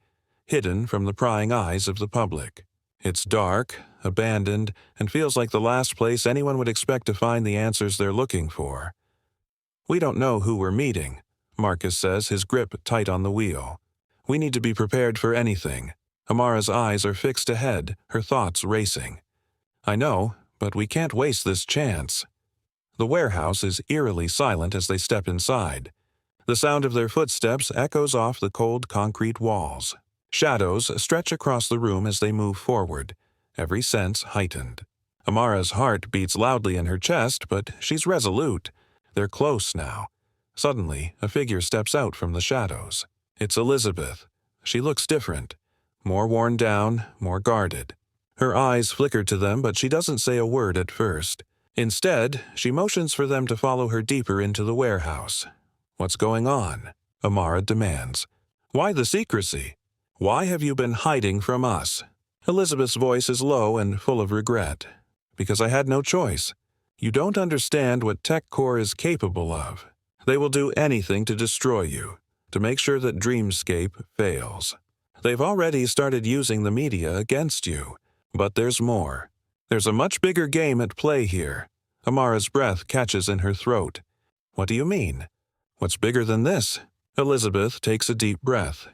hidden from the prying eyes of the public. It's dark, abandoned, and feels like the last place anyone would expect to find the answers they're looking for. We don't know who we're meeting, Marcus says, his grip tight on the wheel. We need to be prepared for anything. Amara's eyes are fixed ahead, her thoughts racing. I know, but we can't waste this chance. The warehouse is eerily silent as they step inside. The sound of their footsteps echoes off the cold concrete walls. Shadows stretch across the room as they move forward, every sense heightened. Amara's heart beats loudly in her chest, but she's resolute. They're close now. Suddenly, a figure steps out from the shadows. It's Elizabeth. She looks different. More worn down, more guarded. Her eyes flicker to them, but she doesn't say a word at first. Instead, she motions for them to follow her deeper into the warehouse. What's going on? Amara demands. Why the secrecy? Why have you been hiding from us? Elizabeth's voice is low and full of regret. Because I had no choice. You don't understand what TechCore is capable of. They will do anything to destroy you, to make sure that Dreamscape fails. They've already started using the media against you. But there's more. There's a much bigger game at play here. Amara's breath catches in her throat. What do you mean? What's bigger than this? Elizabeth takes a deep breath.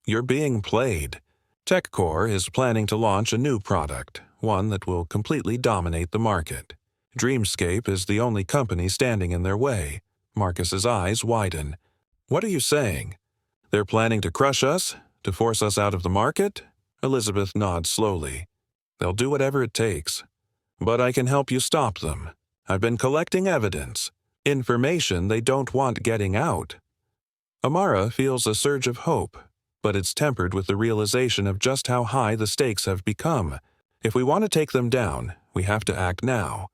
You're being played. TechCore is planning to launch a new product, one that will completely dominate the market. Dreamscape is the only company standing in their way. Marcus's eyes widen. What are you saying? They're planning to crush us? To force us out of the market? Elizabeth nods slowly. They'll do whatever it takes. But I can help you stop them. I've been collecting evidence. Information they don't want getting out. Amara feels a surge of hope, but it's tempered with the realization of just how high the stakes have become. If we want to take them down, we have to act now.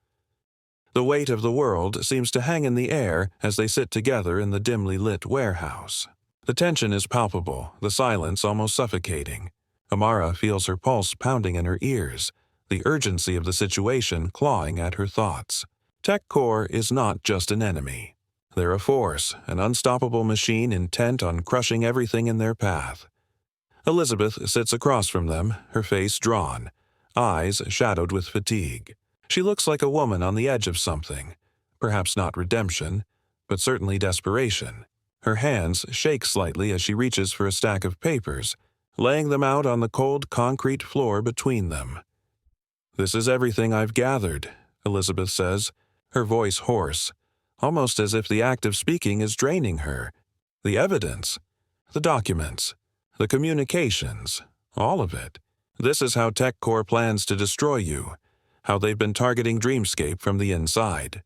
The weight of the world seems to hang in the air as they sit together in the dimly lit warehouse. The tension is palpable, the silence almost suffocating. Amara feels her pulse pounding in her ears, the urgency of the situation clawing at her thoughts. TechCore is not just an enemy. They're a force, an unstoppable machine intent on crushing everything in their path. Elizabeth sits across from them, her face drawn, eyes shadowed with fatigue. She looks like a woman on the edge of something. Perhaps not redemption, but certainly desperation. Her hands shake slightly as she reaches for a stack of papers, laying them out on the cold concrete floor between them. "This is everything I've gathered," Elizabeth says, her voice hoarse, almost as if the act of speaking is draining her. "The evidence, the documents, the communications, all of it. This is how TechCore plans to destroy you, how they've been targeting Dreamscape from the inside."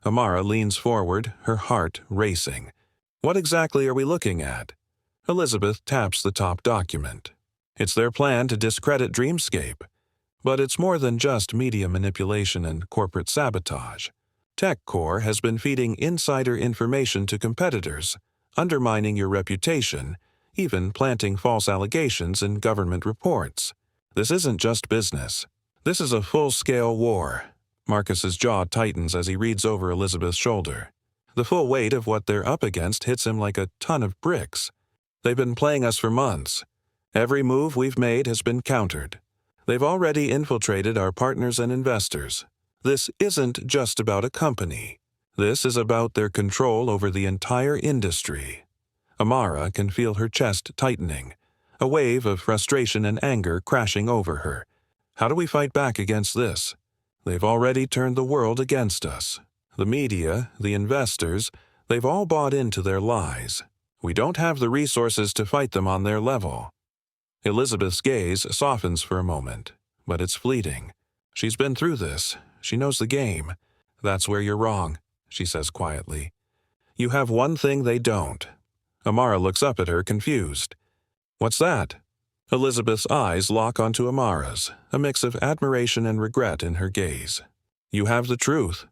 Amara leans forward, her heart racing. "What exactly are we looking at?" Elizabeth taps the top document. It's their plan to discredit Dreamscape. But it's more than just media manipulation and corporate sabotage. TechCore has been feeding insider information to competitors, undermining your reputation, even planting false allegations in government reports. This isn't just business. This is a full-scale war. Marcus's jaw tightens as he reads over Elizabeth's shoulder. The full weight of what they're up against hits him like a ton of bricks. They've been playing us for months. Every move we've made has been countered. They've already infiltrated our partners and investors. This isn't just about a company. This is about their control over the entire industry. Amara can feel her chest tightening, a wave of frustration and anger crashing over her. How do we fight back against this? They've already turned the world against us. The media, the investors, they've all bought into their lies. We don't have the resources to fight them on their level. Elizabeth's gaze softens for a moment, but it's fleeting. She's been through this. She knows the game. "That's where you're wrong," she says quietly. "You have one thing they don't." Amara looks up at her, confused. "What's that?" Elizabeth's eyes lock onto Amara's, a mix of admiration and regret in her gaze. "You have the truth."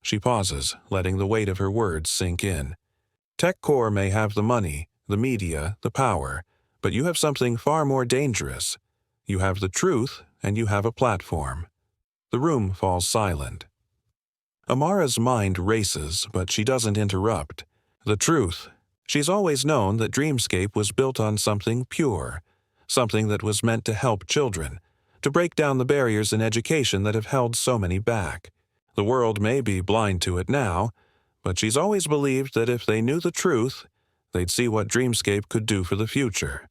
She pauses, letting the weight of her words sink in. TechCore may have the money, the media, the power, but you have something far more dangerous. You have the truth, and you have a platform. The room falls silent. Amara's mind races, but she doesn't interrupt. The truth. She's always known that Dreamscape was built on something pure, something that was meant to help children, to break down the barriers in education that have held so many back. The world may be blind to it now, but she's always believed that if they knew the truth, they'd see what Dreamscape could do for the future.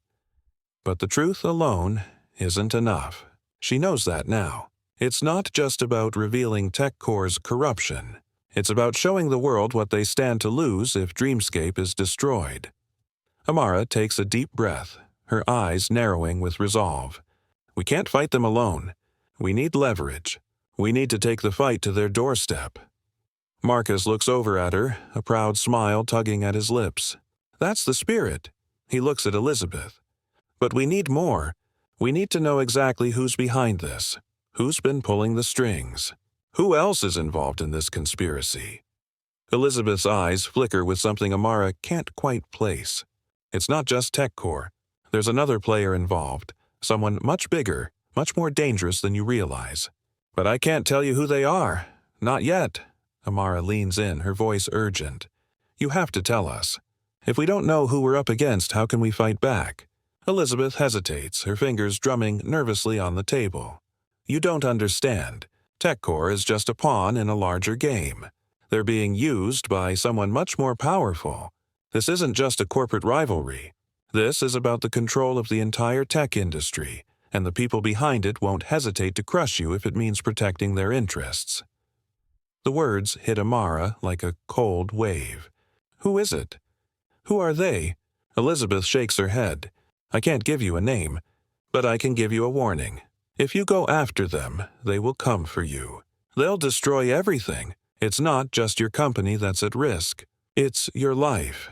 But the truth alone isn't enough. She knows that now. It's not just about revealing TechCore's corruption. It's about showing the world what they stand to lose if Dreamscape is destroyed. Amara takes a deep breath, her eyes narrowing with resolve. "We can't fight them alone. We need leverage. We need to take the fight to their doorstep." Marcus looks over at her, a proud smile tugging at his lips. "That's the spirit." He looks at Elizabeth. "But we need more. We need to know exactly who's behind this. Who's been pulling the strings? Who else is involved in this conspiracy?" Elizabeth's eyes flicker with something Amara can't quite place. It's not just TechCore. There's another player involved, someone much bigger, much more dangerous than you realize. "But I can't tell you who they are. Not yet." Amara leans in, her voice urgent. "You have to tell us. If we don't know who we're up against, how can we fight back?" Elizabeth hesitates, her fingers drumming nervously on the table. "You don't understand. TechCore is just a pawn in a larger game. They're being used by someone much more powerful. This isn't just a corporate rivalry. This is about the control of the entire tech industry, and the people behind it won't hesitate to crush you if it means protecting their interests." The words hit Amara like a cold wave. "Who is it? Who are they?" Elizabeth shakes her head. "I can't give you a name, but I can give you a warning. If you go after them, they will come for you. They'll destroy everything. It's not just your company that's at risk. It's your life."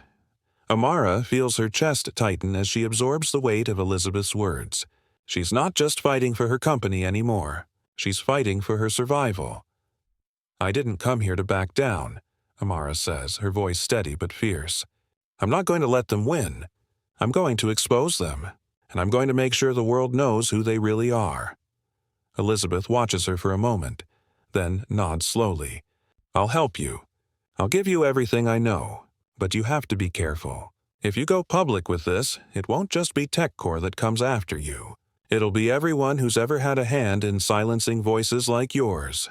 Amara feels her chest tighten as she absorbs the weight of Elizabeth's words. She's not just fighting for her company anymore. She's fighting for her survival. "I didn't come here to back down," Amara says, her voice steady but fierce. "I'm not going to let them win. I'm going to expose them, and I'm going to make sure the world knows who they really are." Elizabeth watches her for a moment, then nods slowly. "I'll help you. I'll give you everything I know, but you have to be careful. If you go public with this, it won't just be TechCore that comes after you. It'll be everyone who's ever had a hand in silencing voices like yours.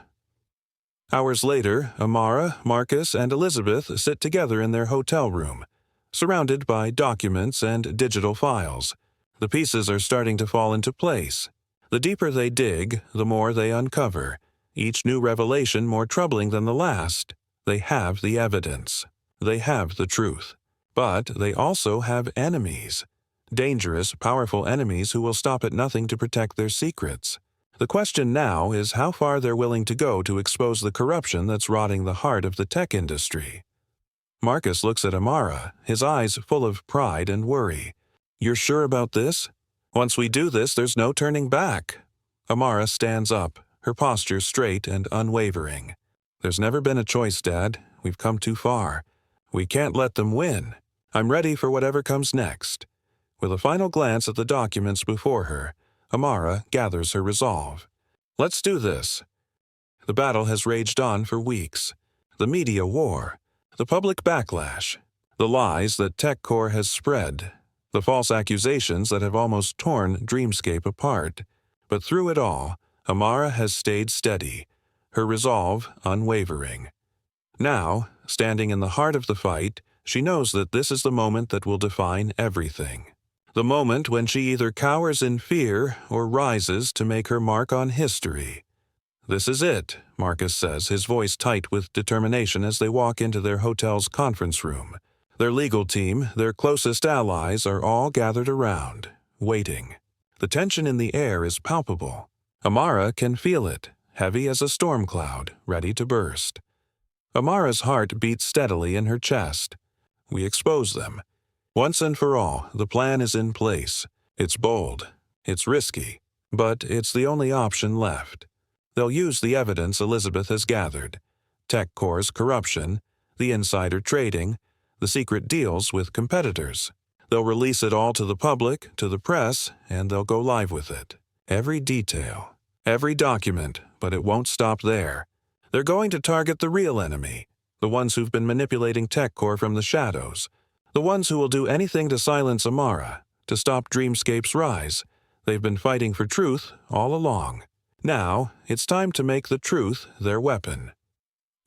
Hours later, Amara, Marcus, and Elizabeth sit together in their hotel room, surrounded by documents and digital files. The pieces are starting to fall into place. The deeper they dig, the more they uncover, each new revelation more troubling than the last. They have the evidence. They have the truth. But they also have enemies. Dangerous, powerful enemies who will stop at nothing to protect their secrets. The question now is how far they're willing to go to expose the corruption that's rotting the heart of the tech industry. Marcus looks at Amara, his eyes full of pride and worry. "You're sure about this? Once we do this, there's no turning back." Amara stands up, her posture straight and unwavering. "There's never been a choice, Dad. We've come too far. We can't let them win. I'm ready for whatever comes next." With a final glance at the documents before her, Amara gathers her resolve. "Let's do this." The battle has raged on for weeks. The media war, the public backlash, the lies that TechCore has spread, the false accusations that have almost torn Dreamscape apart. But through it all, Amara has stayed steady, her resolve unwavering. Now, standing in the heart of the fight, she knows that this is the moment that will define everything. The moment when she either cowers in fear or rises to make her mark on history. "This is it," Marcus says, his voice tight with determination as they walk into their hotel's conference room. Their legal team, their closest allies, are all gathered around, waiting. The tension in the air is palpable. Amara can feel it, heavy as a storm cloud, ready to burst. Amara's heart beats steadily in her chest. We expose them. Once and for all, the plan is in place. It's bold. It's risky. But it's the only option left. They'll use the evidence Elizabeth has gathered. TechCore's corruption, the insider trading, the secret deals with competitors. They'll release it all to the public, to the press, and they'll go live with it. Every detail, every document, but it won't stop there. They're going to target the real enemy, the ones who've been manipulating TechCore from the shadows, the ones who will do anything to silence Amara, to stop Dreamscape's rise. They've been fighting for truth all along. Now, it's time to make the truth their weapon.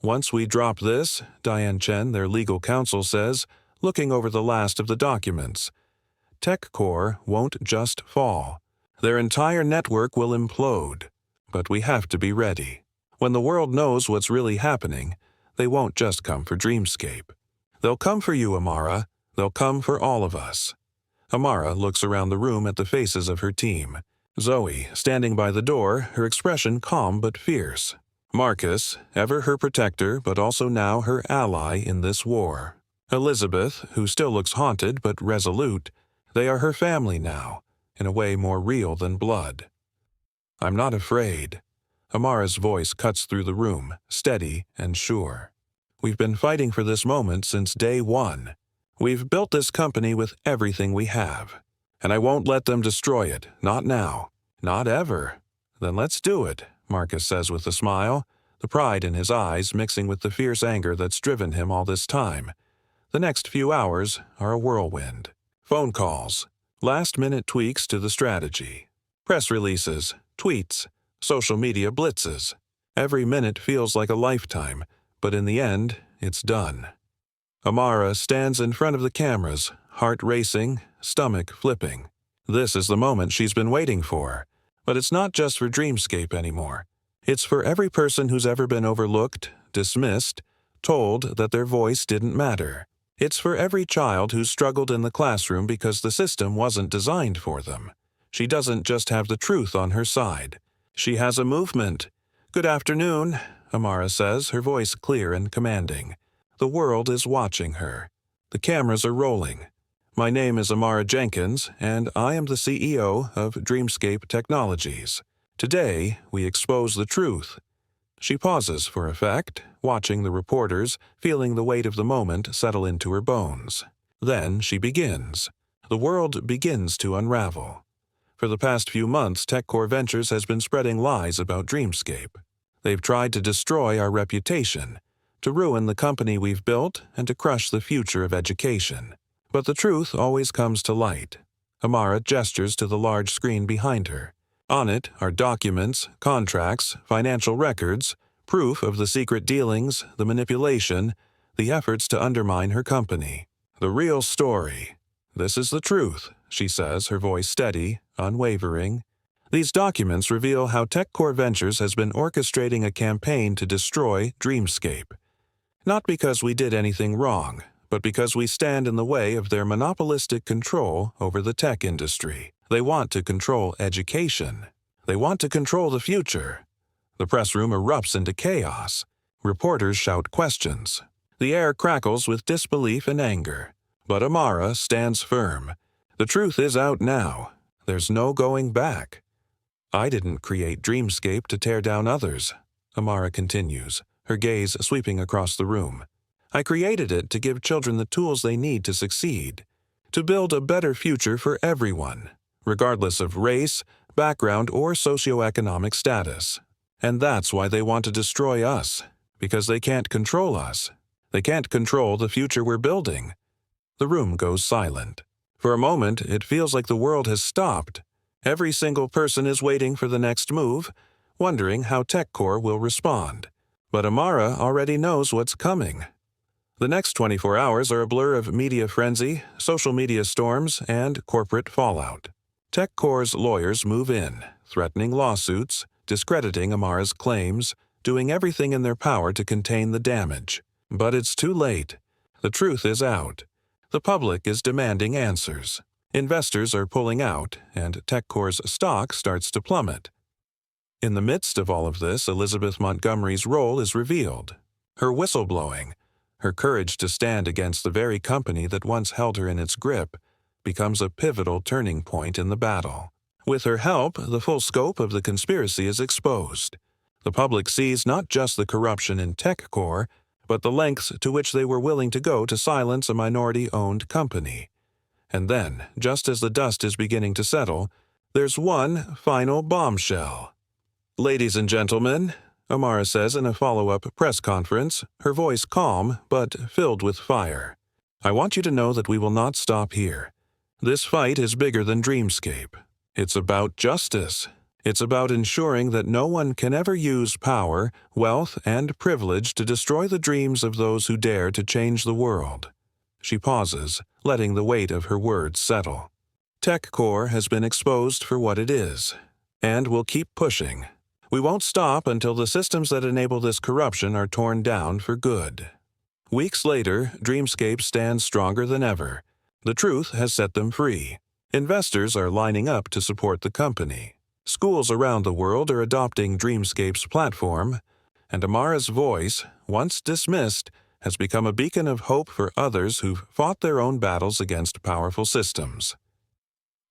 "Once we drop this," Diane Chen, their legal counsel, says, looking over the last of the documents, "TechCore won't just fall. Their entire network will implode. But we have to be ready. When the world knows what's really happening, they won't just come for Dreamscape. They'll come for you, Amara. They'll come for all of us." Amara looks around the room at the faces of her team. Zoe, standing by the door, her expression calm but fierce. Marcus, ever her protector but also now her ally in this war. Elizabeth, who still looks haunted but resolute. They are her family now, in a way more real than blood. "I'm not afraid." Amara's voice cuts through the room, steady and sure. "We've been fighting for this moment since day one. We've built this company with everything we have. And I won't let them destroy it, not now, not ever." "Then let's do it," Marcus says with a smile, the pride in his eyes mixing with the fierce anger that's driven him all this time. The next few hours are a whirlwind. Phone calls, last-minute tweaks to the strategy, press releases, tweets, social media blitzes. Every minute feels like a lifetime, but in the end, it's done. Amara stands in front of the cameras, heart racing, stomach flipping. This is the moment she's been waiting for. But it's not just for Dreamscape anymore. It's for every person who's ever been overlooked, dismissed, told that their voice didn't matter. It's for every child who's struggled in the classroom because the system wasn't designed for them. She doesn't just have the truth on her side. She has a movement. "Good afternoon," Amara says, her voice clear and commanding. The world is watching her. The cameras are rolling. "My name is Amara Jenkins, and I am the CEO of Dreamscape Technologies. Today, we expose the truth." She pauses for effect, watching the reporters, feeling the weight of the moment settle into her bones. Then she begins. The world begins to unravel. For the past few months, TechCore Ventures has been spreading lies about Dreamscape. They've tried to destroy our reputation, to ruin the company we've built, and to crush the future of education. But the truth always comes to light. Amara gestures to the large screen behind her. On it are documents, contracts, financial records, proof of the secret dealings, the manipulation, the efforts to undermine her company. The real story. This is the truth, she says, her voice steady, unwavering. These documents reveal how TechCore Ventures has been orchestrating a campaign to destroy Dreamscape. Not because we did anything wrong, but because we stand in the way of their monopolistic control over the tech industry. They want to control education. They want to control the future. The press room erupts into chaos. Reporters shout questions. The air crackles with disbelief and anger. But Amara stands firm. The truth is out now. There's no going back. I didn't create Dreamscape to tear down others, Amara continues, her gaze sweeping across the room. I created it to give children the tools they need to succeed, to build a better future for everyone, regardless of race, background, or socioeconomic status. And that's why they want to destroy us, because they can't control us. They can't control the future we're building. The room goes silent. For a moment, it feels like the world has stopped. Every single person is waiting for the next move, wondering how TechCore will respond. But Amara already knows what's coming. The next 24 hours are a blur of media frenzy, social media storms, and corporate fallout. TechCore's lawyers move in, threatening lawsuits, discrediting Amara's claims, doing everything in their power to contain the damage. But it's too late. The truth is out. The public is demanding answers. Investors are pulling out, and TechCore's stock starts to plummet. In the midst of all of this, Elizabeth Montgomery's role is revealed. Her whistleblowing, her courage to stand against the very company that once held her in its grip, becomes a pivotal turning point in the battle. With her help, the full scope of the conspiracy is exposed. The public sees not just the corruption in TechCore, but the lengths to which they were willing to go to silence a minority-owned company. And then, just as the dust is beginning to settle, there's one final bombshell. Ladies and gentlemen, Amara says in a follow-up press conference, her voice calm but filled with fire. I want you to know that we will not stop here. This fight is bigger than Dreamscape. It's about justice. It's about ensuring that no one can ever use power, wealth, and privilege to destroy the dreams of those who dare to change the world. She pauses, letting the weight of her words settle. TechCore has been exposed for what it is, and will keep pushing. We won't stop until the systems that enable this corruption are torn down for good. Weeks later, Dreamscape stands stronger than ever. The truth has set them free. Investors are lining up to support the company. Schools around the world are adopting Dreamscape's platform, and Amara's voice, once dismissed, has become a beacon of hope for others who've fought their own battles against powerful systems.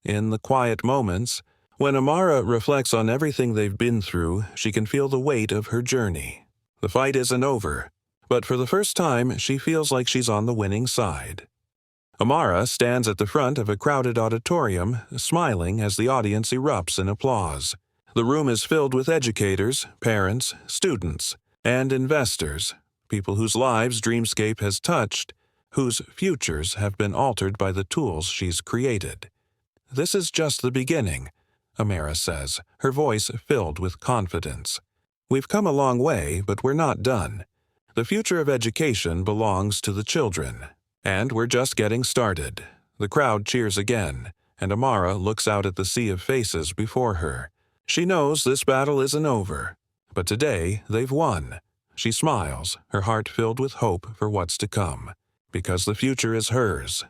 In the quiet moments, when Amara reflects on everything they've been through, she can feel the weight of her journey. The fight isn't over, but for the first time, she feels like she's on the winning side. Amara stands at the front of a crowded auditorium, smiling as the audience erupts in applause. The room is filled with educators, parents, students, and investors, people whose lives Dreamscape has touched, whose futures have been altered by the tools she's created. This is just the beginning, Amara says, her voice filled with confidence. We've come a long way, but we're not done. The future of education belongs to the children. And we're just getting started. The crowd cheers again, and Amara looks out at the sea of faces before her. She knows this battle isn't over, but today they've won. She smiles, her heart filled with hope for what's to come, because the future is hers.